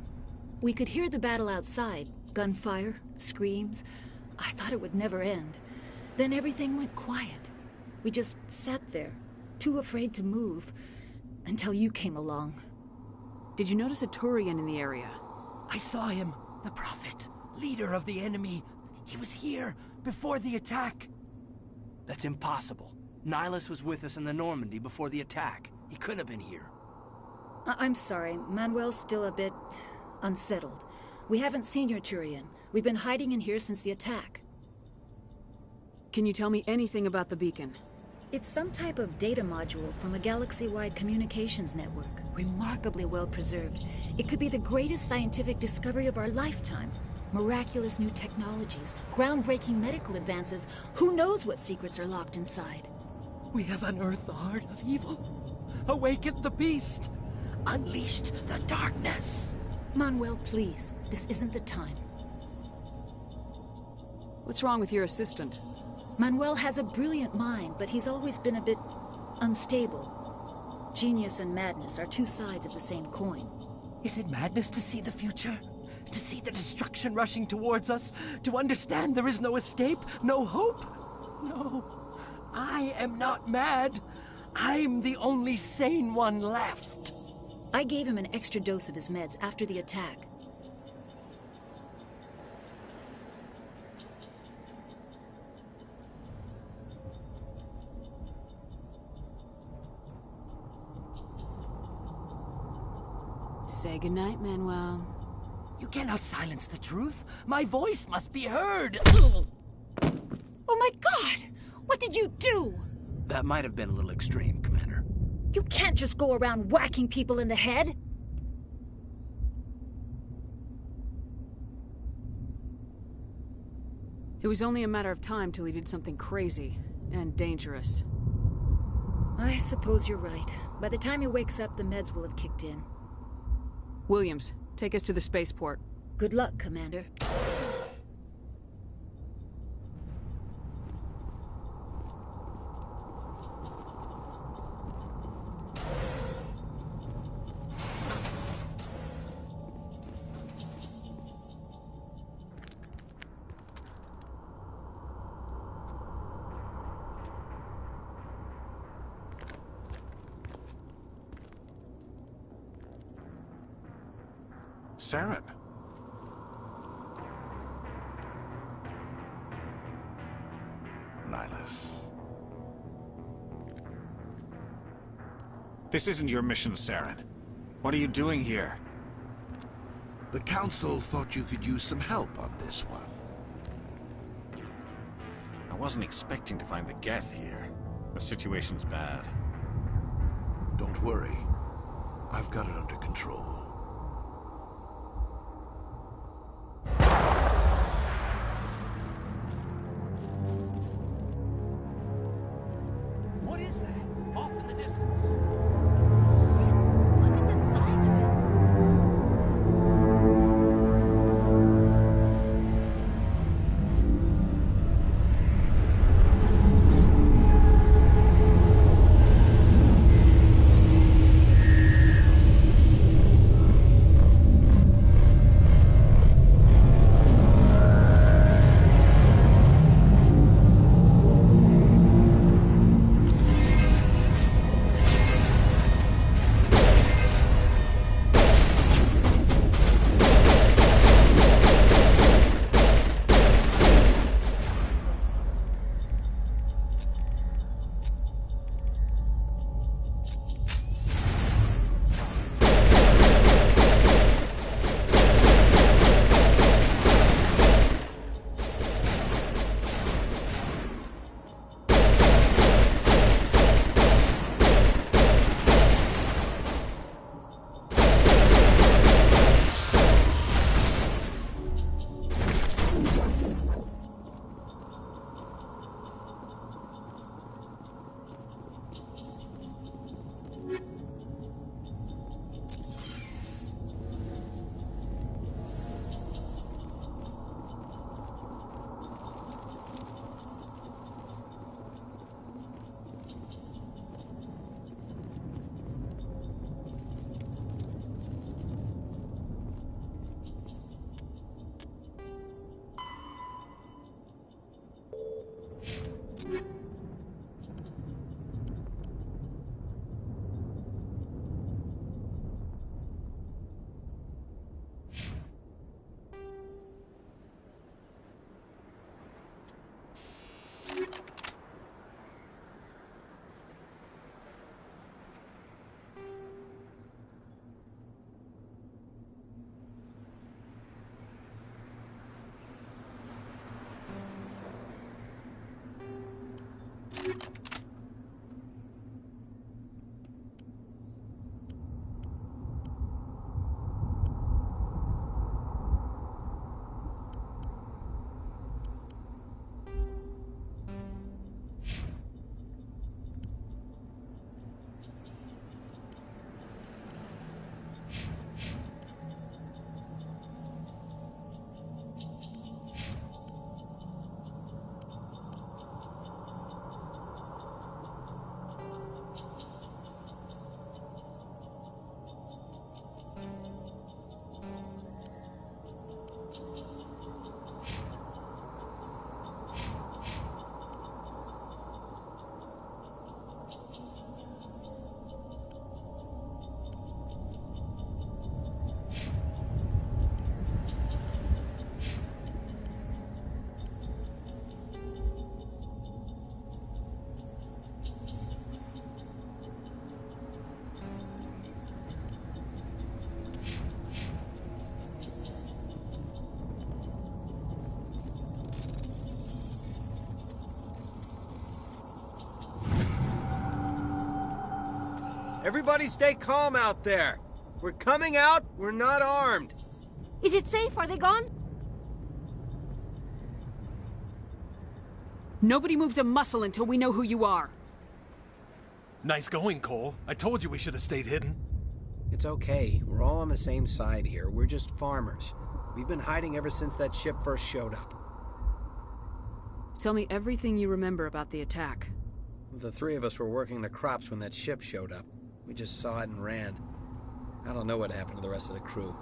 We could hear the battle outside. Gunfire, screams. I thought it would never end. Then everything went quiet. We just sat there, too afraid to move, until you came along. Did you notice a Turian in the area? I saw him. The Prophet. Leader of the enemy. He was here before the attack. That's impossible. Nihilus was with us in the Normandy before the attack. He couldn't have been here. I'm sorry. Manuel's still a bit unsettled. We haven't seen your Turian. We've been hiding in here since the attack. Can you tell me anything about the beacon? It's some type of data module from a galaxy-wide communications network. Remarkably well preserved. It could be the greatest scientific discovery of our lifetime. Miraculous new technologies, groundbreaking medical advances. Who knows what secrets are locked inside? We have unearthed the heart of evil. Awakened the beast. Unleashed the darkness. Manuel, please. This isn't the time. What's wrong with your assistant? Manuel has a brilliant mind, but he's always been a bit unstable. Genius and madness are two sides of the same coin. Is it madness to see the future? To see the destruction rushing towards us? To understand there is no escape? No hope? No. I am not mad. I'm the only sane one left. I gave him an extra dose of his meds after the attack. Say goodnight, Manuel. You cannot silence the truth. My voice must be heard. Oh my God! What did you do? That might have been a little extreme, Commander. You can't just go around whacking people in the head. It was only a matter of time till he did something crazy and dangerous. I suppose you're right. By the time he wakes up, the meds will have kicked in. Williams, take us to the spaceport. Good luck, Commander. Saren. Nihilus. This isn't your mission, Saren. What are you doing here? The Council thought you could use some help on this one. I wasn't expecting to find the Geth here. The situation's bad. Don't worry. I've got it under control. What is that? Off in the distance. Everybody stay calm out there. We're coming out, we're not armed. Is it safe? Are they gone? Nobody moves a muscle until we know who you are. Nice going, Cole. I told you we should have stayed hidden. It's okay. We're all on the same side here. We're just farmers. We've been hiding ever since that ship first showed up. Tell me everything you remember about the attack. The three of us were working the crops when that ship showed up. We just saw it and ran. I don't know what happened to the rest of the crew.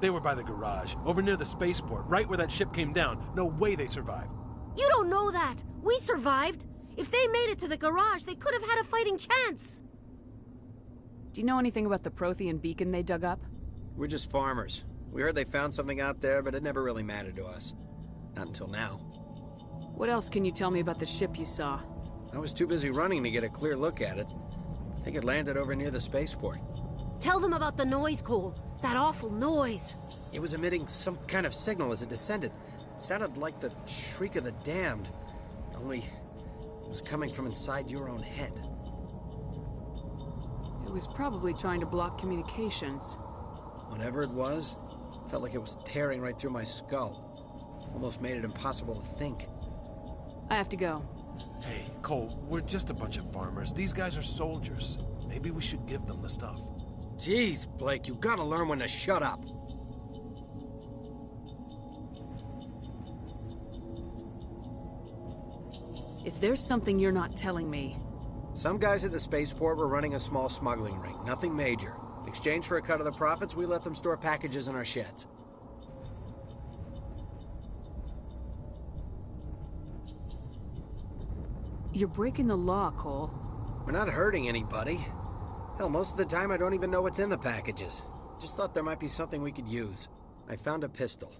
They were by the garage, over near the spaceport, right where that ship came down. No way they survived. You don't know that. We survived. If they made it to the garage, they could have had a fighting chance. Do you know anything about the Prothean beacon they dug up? We're just farmers. We heard they found something out there, but it never really mattered to us. Not until now. What else can you tell me about the ship you saw? I was too busy running to get a clear look at it. I think it landed over near the spaceport. Tell them about the noise, Cole. That awful noise. It was emitting some kind of signal as it descended. It sounded like the shriek of the damned. Only it was coming from inside your own head. It was probably trying to block communications. Whatever it was, felt like it was tearing right through my skull. Almost made it impossible to think. I have to go. Hey, Cole, we're just a bunch of farmers. These guys are soldiers. Maybe we should give them the stuff. Jeez, Blake, you gotta learn when to shut up. If there's something you're not telling me... Some guys at the spaceport were running a small smuggling ring, nothing major. In exchange for a cut of the profits, we let them store packages in our sheds. You're breaking the law, Cole. We're not hurting anybody. Hell, most of the time I don't even know what's in the packages. Just thought there might be something we could use. I found a pistol.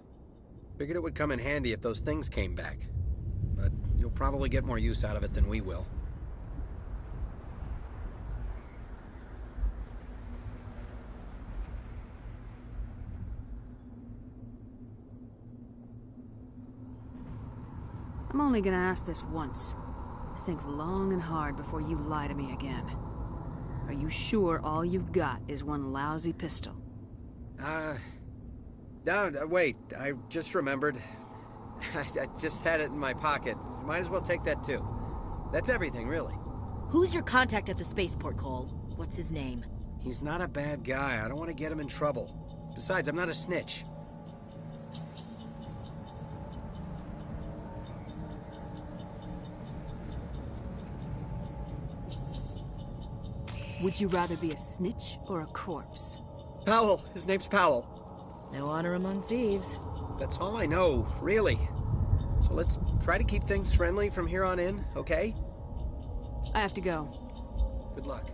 Figured it would come in handy if those things came back. But you'll probably get more use out of it than we will. I'm only gonna ask this once. Think long and hard before you lie to me again. Are you sure all you've got is one lousy pistol? No, wait. I just remembered. I just had it in my pocket. Might as well take that too. That's everything, really. Who's your contact at the spaceport, Cole? What's his name? He's not a bad guy. I don't want to get him in trouble. Besides, I'm not a snitch. Would you rather be a snitch or a corpse? Powell. His name's Powell. No honor among thieves. That's all I know, really. So let's try to keep things friendly from here on in, okay? I have to go. Good luck.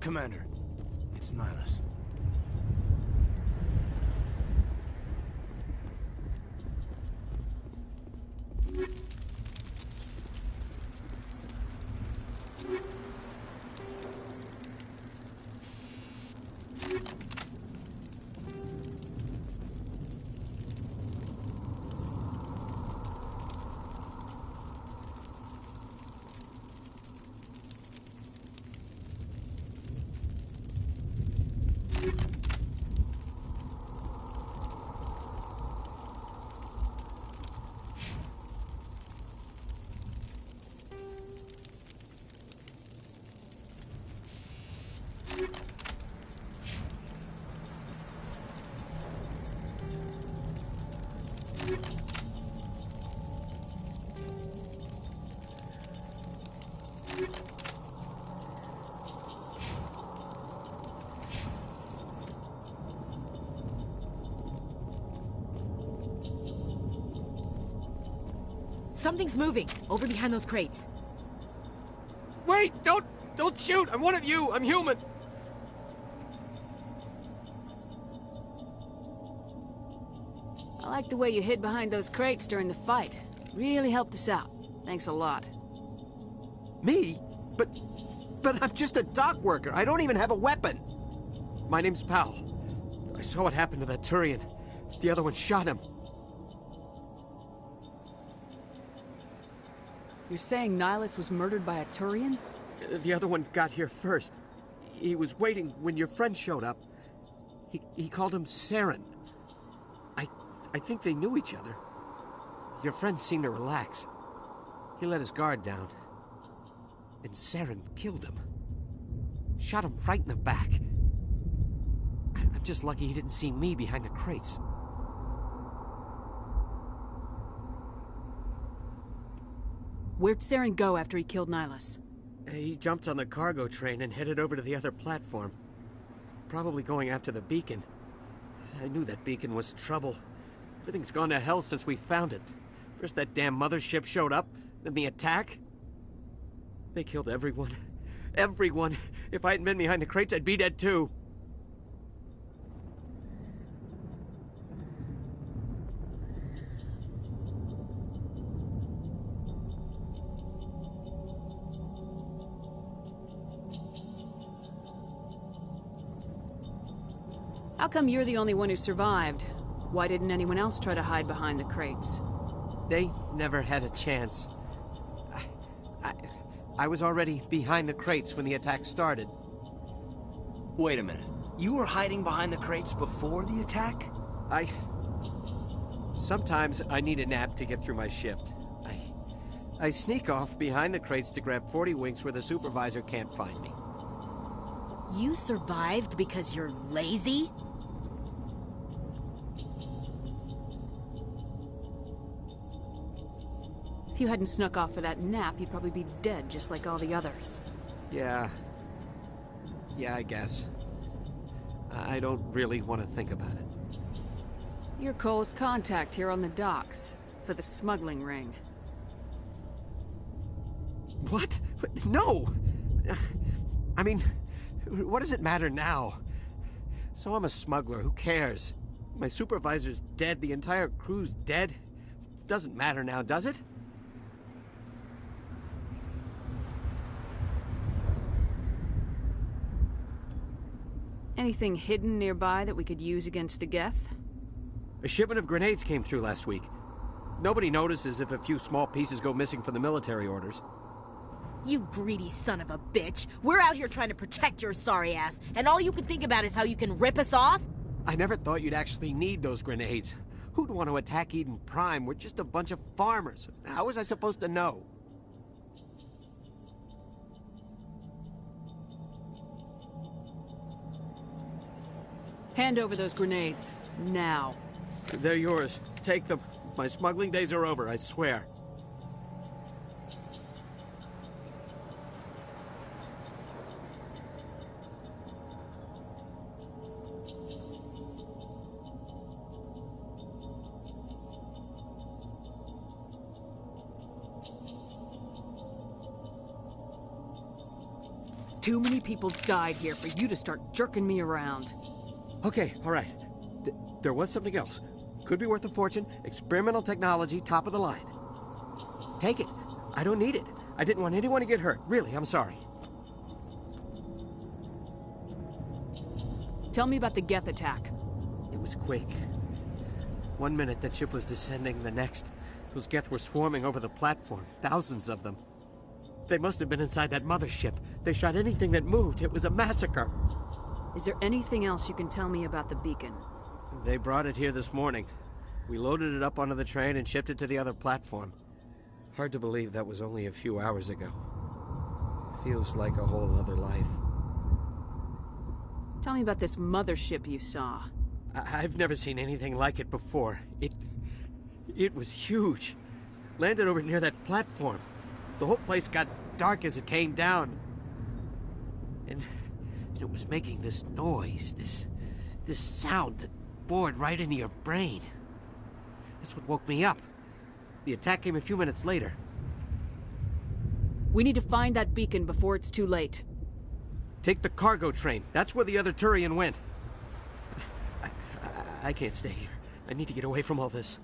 Commander, it's Nihilus. Something's moving, over behind those crates. Wait! Don't shoot! I'm one of you! I'm human! I like the way you hid behind those crates during the fight. Really helped us out. Thanks a lot. Me? But I'm just a dock worker. I don't even have a weapon. My name's Powell. I saw what happened to that Turian. The other one shot him. You're saying Nihilus was murdered by a Turian? The other one got here first. He was waiting when your friend showed up. He called him Saren. I think they knew each other. Your friend seemed to relax. He let his guard down. And Saren killed him. Shot him right in the back. I'm just lucky he didn't see me behind the crates. Where'd Saren go after he killed Nihilus? He jumped on the cargo train and headed over to the other platform. Probably going after the beacon. I knew that beacon was trouble. Everything's gone to hell since we found it. First that damn mothership showed up, then the attack. They killed everyone. Everyone. If I hadn't been behind the crates, I'd be dead too. How come you're the only one who survived? Why didn't anyone else try to hide behind the crates? They never had a chance. I was already behind the crates when the attack started. Wait a minute. You were hiding behind the crates before the attack? Sometimes I need a nap to get through my shift. I sneak off behind the crates to grab 40 winks where the supervisor can't find me. You survived because you're lazy? If you hadn't snuck off for that nap, you'd probably be dead just like all the others. Yeah, I guess. I don't really want to think about it. You're Cole's contact here on the docks, for the smuggling ring. What? No! I mean, what does it matter now? So I'm a smuggler, who cares? My supervisor's dead, the entire crew's dead. Doesn't matter now, does it? Anything hidden nearby that we could use against the Geth? A shipment of grenades came through last week. Nobody notices if a few small pieces go missing from the military orders. You greedy son of a bitch! We're out here trying to protect your sorry ass, and all you can think about is how you can rip us off? I never thought you'd actually need those grenades. Who'd want to attack Eden Prime? We're just a bunch of farmers. How was I supposed to know? Hand over those grenades. Now. They're yours. Take them. My smuggling days are over, I swear. Too many people died here for you to start jerking me around. Okay, all right. There was something else. Could be worth a fortune. Experimental technology, top of the line. Take it. I don't need it. I didn't want anyone to get hurt. Really, I'm sorry. Tell me about the Geth attack. It was quick. 1 minute that ship was descending, the next, those Geth were swarming over the platform. Thousands of them. They must have been inside that mothership. They shot anything that moved. It was a massacre. Is there anything else you can tell me about the beacon? They brought it here this morning. We loaded it up onto the train and shipped it to the other platform. Hard to believe that was only a few hours ago. Feels like a whole other life. Tell me about this mothership you saw. I've never seen anything like it before. It was huge. Landed over near that platform. The whole place got dark as it came down. And it was making this noise, this sound that bored right into your brain. That's what woke me up. The attack came a few minutes later. We need to find that beacon before it's too late. Take the cargo train. That's where the other Turian went. I can't stay here. I need to get away from all this.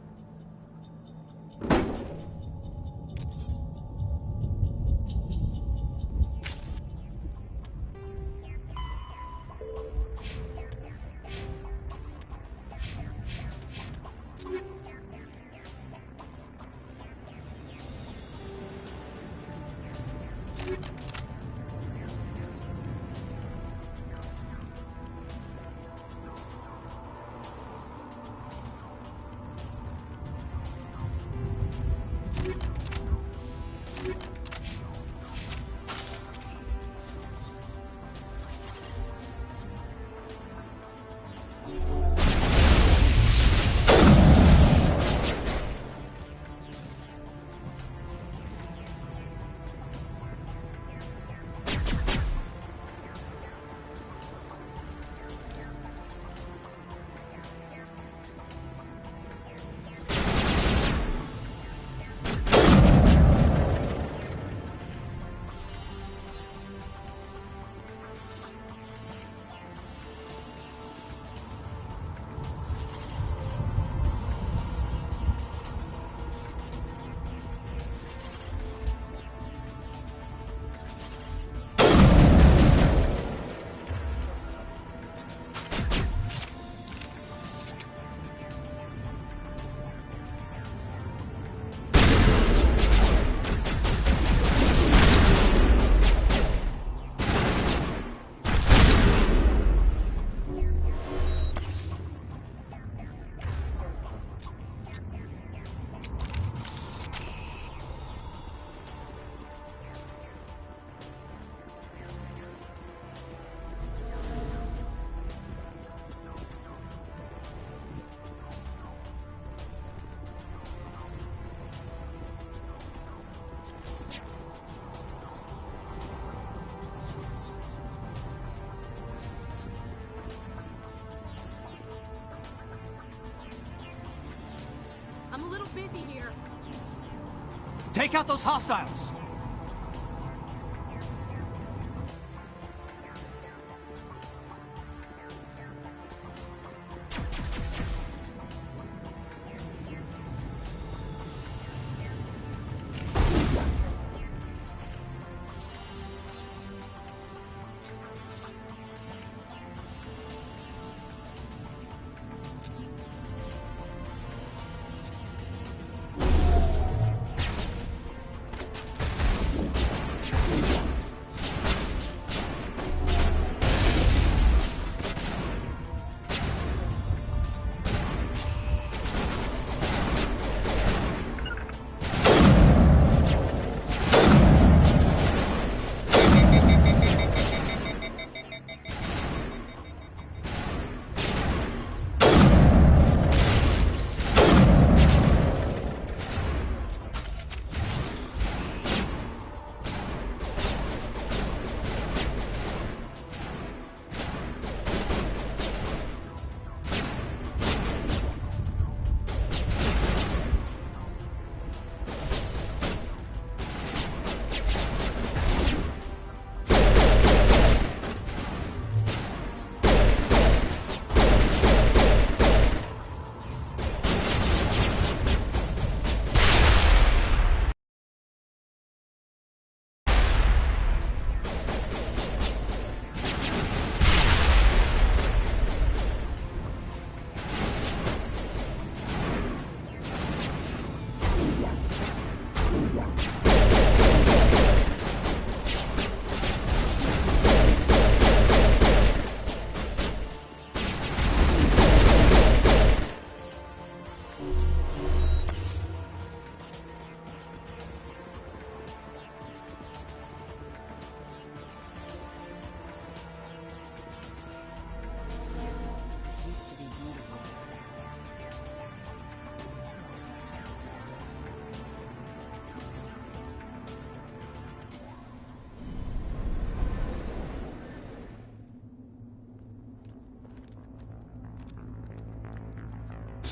I'm a little busy here. Take out those hostiles!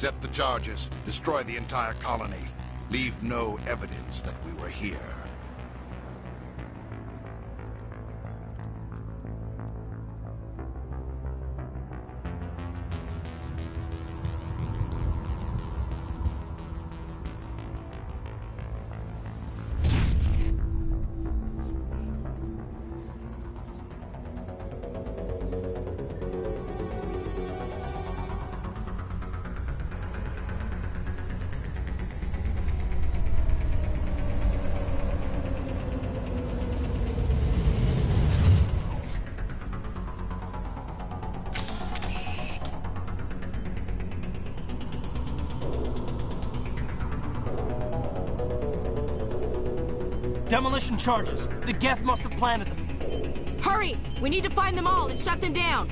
Accept the charges. Destroy the entire colony. Leave no evidence that we were here. Demolition charges. The Geth must have planted them. Hurry! We need to find them all and shut them down!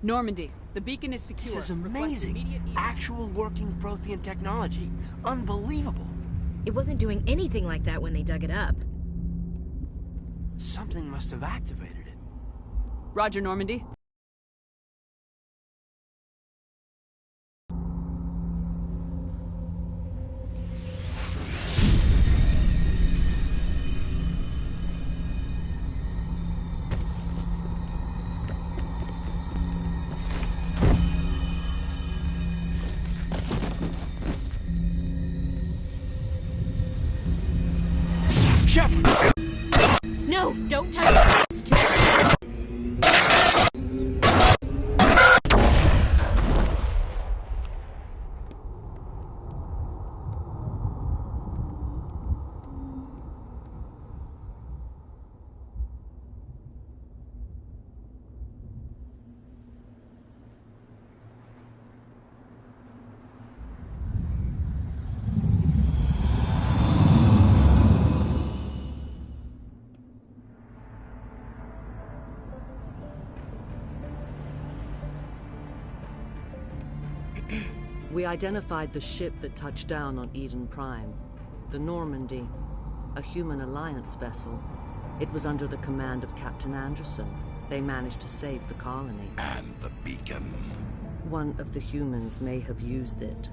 Normandy, the beacon is secure. This is Request amazing. immediate Actual working Prothean technology. Unbelievable. It wasn't doing anything like that when they dug it up. Something must have activated it. Roger, Normandy. No, don't touch it. It's too slow. We identified the ship that touched down on Eden Prime. The Normandy, a human alliance vessel. It was under the command of Captain Anderson. They managed to save the colony. And the beacon. One of the humans may have used it.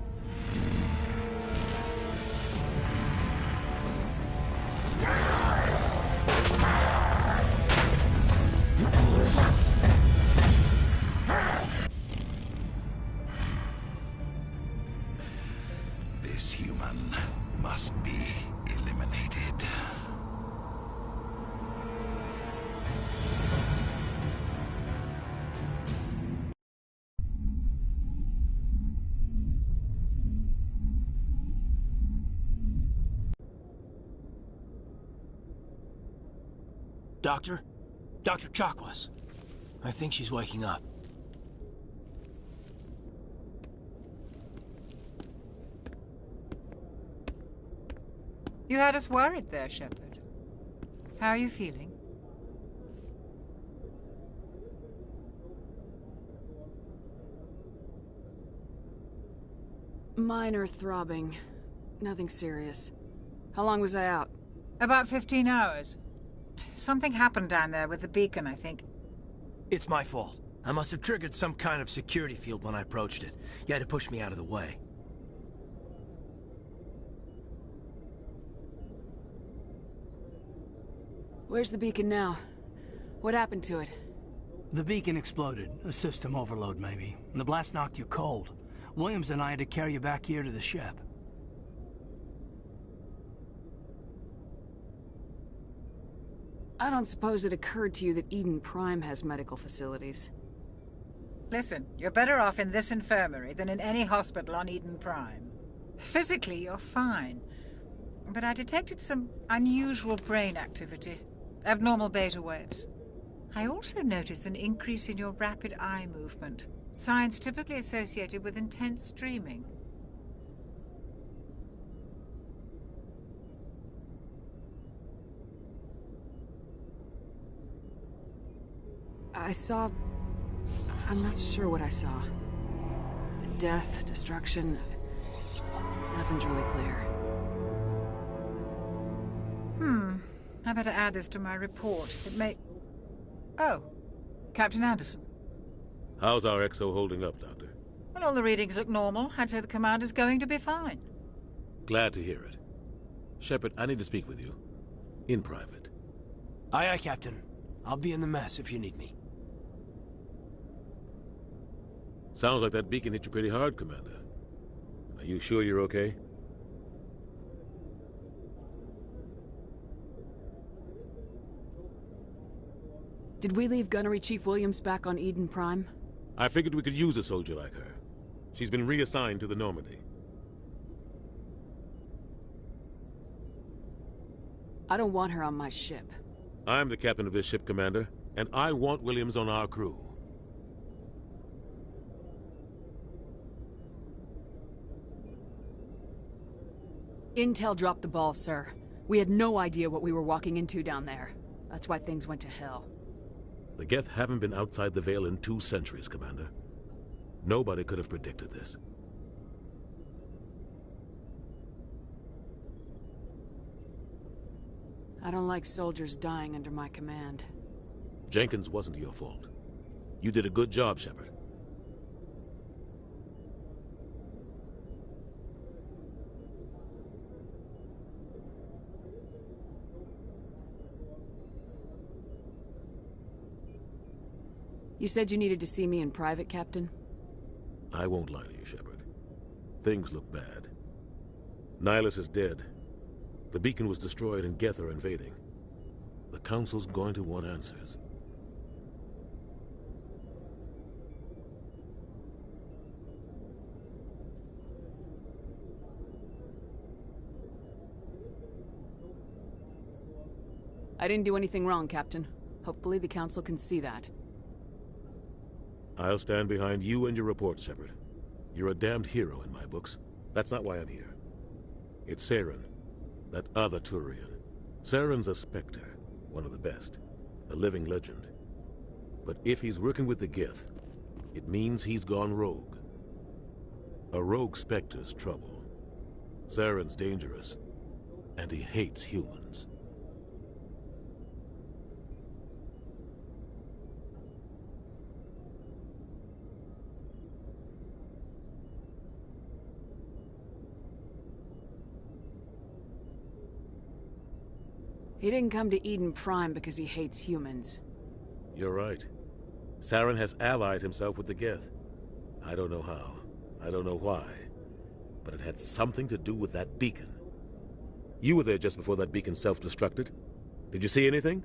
This human must be eliminated. Doctor? Dr. Chakwas. I think she's waking up. You had us worried there, Shepard. How are you feeling? Minor throbbing. Nothing serious. How long was I out? About 15 hours. Something happened down there with the beacon, I think. It's my fault. I must have triggered some kind of security field when I approached it. You had to push me out of the way. Where's the beacon now? What happened to it? The beacon exploded. A system overload, maybe. And the blast knocked you cold. Williams and I had to carry you back here to the ship. I don't suppose it occurred to you that Eden Prime has medical facilities. Listen, you're better off in this infirmary than in any hospital on Eden Prime. Physically, you're fine. But I detected some unusual brain activity. Abnormal beta waves. I also noticed an increase in your rapid eye movement. Signs typically associated with intense dreaming. I saw... I'm not sure what I saw. Death, destruction... Nothing's really clear. I better add this to my report. It may... Oh, Captain Anderson. How's our XO holding up, Doctor? Well, all the readings look normal. I'd say the commander's going to be fine. Glad to hear it. Shepard, I need to speak with you. In private. Aye, aye, Captain. I'll be in the mess if you need me. Sounds like that beacon hit you pretty hard, Commander. Are you sure you're okay? Did we leave Gunnery Chief Williams back on Eden Prime? I figured we could use a soldier like her. She's been reassigned to the Normandy. I don't want her on my ship. I'm the captain of this ship, Commander, and I want Williams on our crew. Intel dropped the ball, sir. We had no idea what we were walking into down there. That's why things went to hell. The Geth haven't been outside the Veil in 2 centuries, Commander. Nobody could have predicted this. I don't like soldiers dying under my command. Jenkins wasn't your fault. You did a good job, Shepard. You said you needed to see me in private, Captain? I won't lie to you, Shepard. Things look bad. Nihilus is dead. The beacon was destroyed and Geth are invading. The Council's going to want answers. I didn't do anything wrong, Captain. Hopefully the Council can see that. I'll stand behind you and your report, Shepard. You're a damned hero in my books. That's not why I'm here. It's Saren, that other Turian. Saren's a Spectre, one of the best, a living legend. But if he's working with the Geth, it means he's gone rogue. A rogue Spectre's trouble. Saren's dangerous, and he hates humans. He didn't come to Eden Prime because he hates humans. You're right. Saren has allied himself with the Geth. I don't know how. I don't know why. But it had something to do with that beacon. You were there just before that beacon self-destructed. Did you see anything?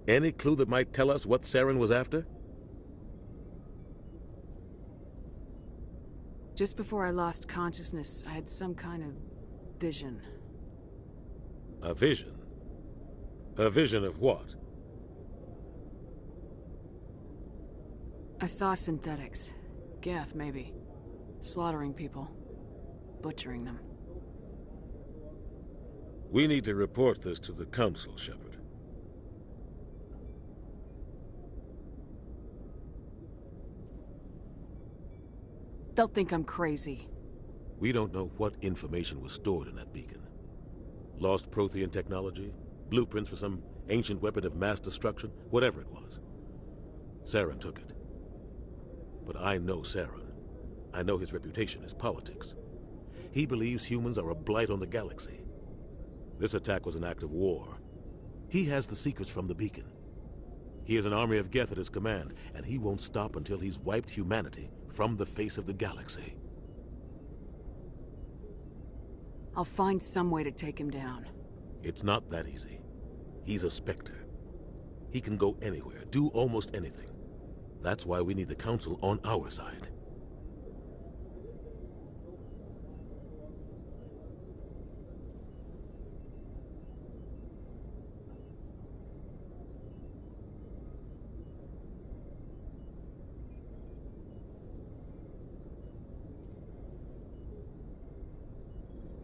Any clue that might tell us what Saren was after? Just before I lost consciousness, I had some kind of vision. A vision? A vision of what? I saw synthetics. Geth, maybe. Slaughtering people. Butchering them. We need to report this to the Council, Shepard. They'll think I'm crazy. We don't know what information was stored in that beacon. Lost Prothean technology? Blueprints for some ancient weapon of mass destruction? Whatever it was. Saren took it. But I know Saren. I know his reputation is politics. He believes humans are a blight on the galaxy. This attack was an act of war. He has the secrets from the beacon. He has an army of Geth at his command, and he won't stop until he's wiped humanity from the face of the galaxy. I'll find some way to take him down. It's not that easy. He's a Spectre. He can go anywhere, do almost anything. That's why we need the Council on our side.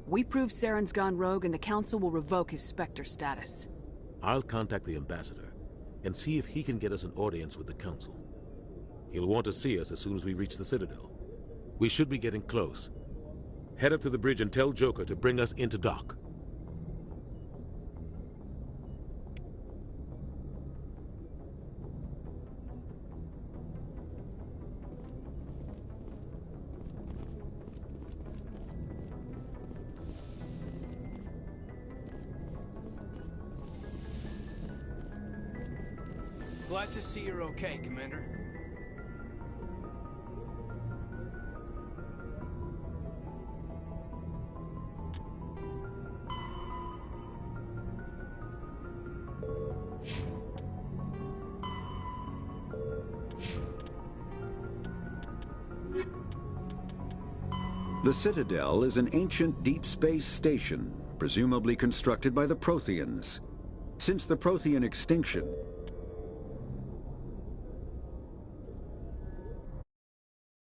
We prove Saren's gone rogue and the Council will revoke his Spectre status. I'll contact the Ambassador. and see if he can get us an audience with the Council. He'll want to see us as soon as we reach the Citadel. We should be getting close. Head up to the bridge and tell Joker to bring us into dock. Glad to see you're okay, Commander. The Citadel is an ancient deep space station, presumably constructed by the Protheans. Since the Prothean extinction,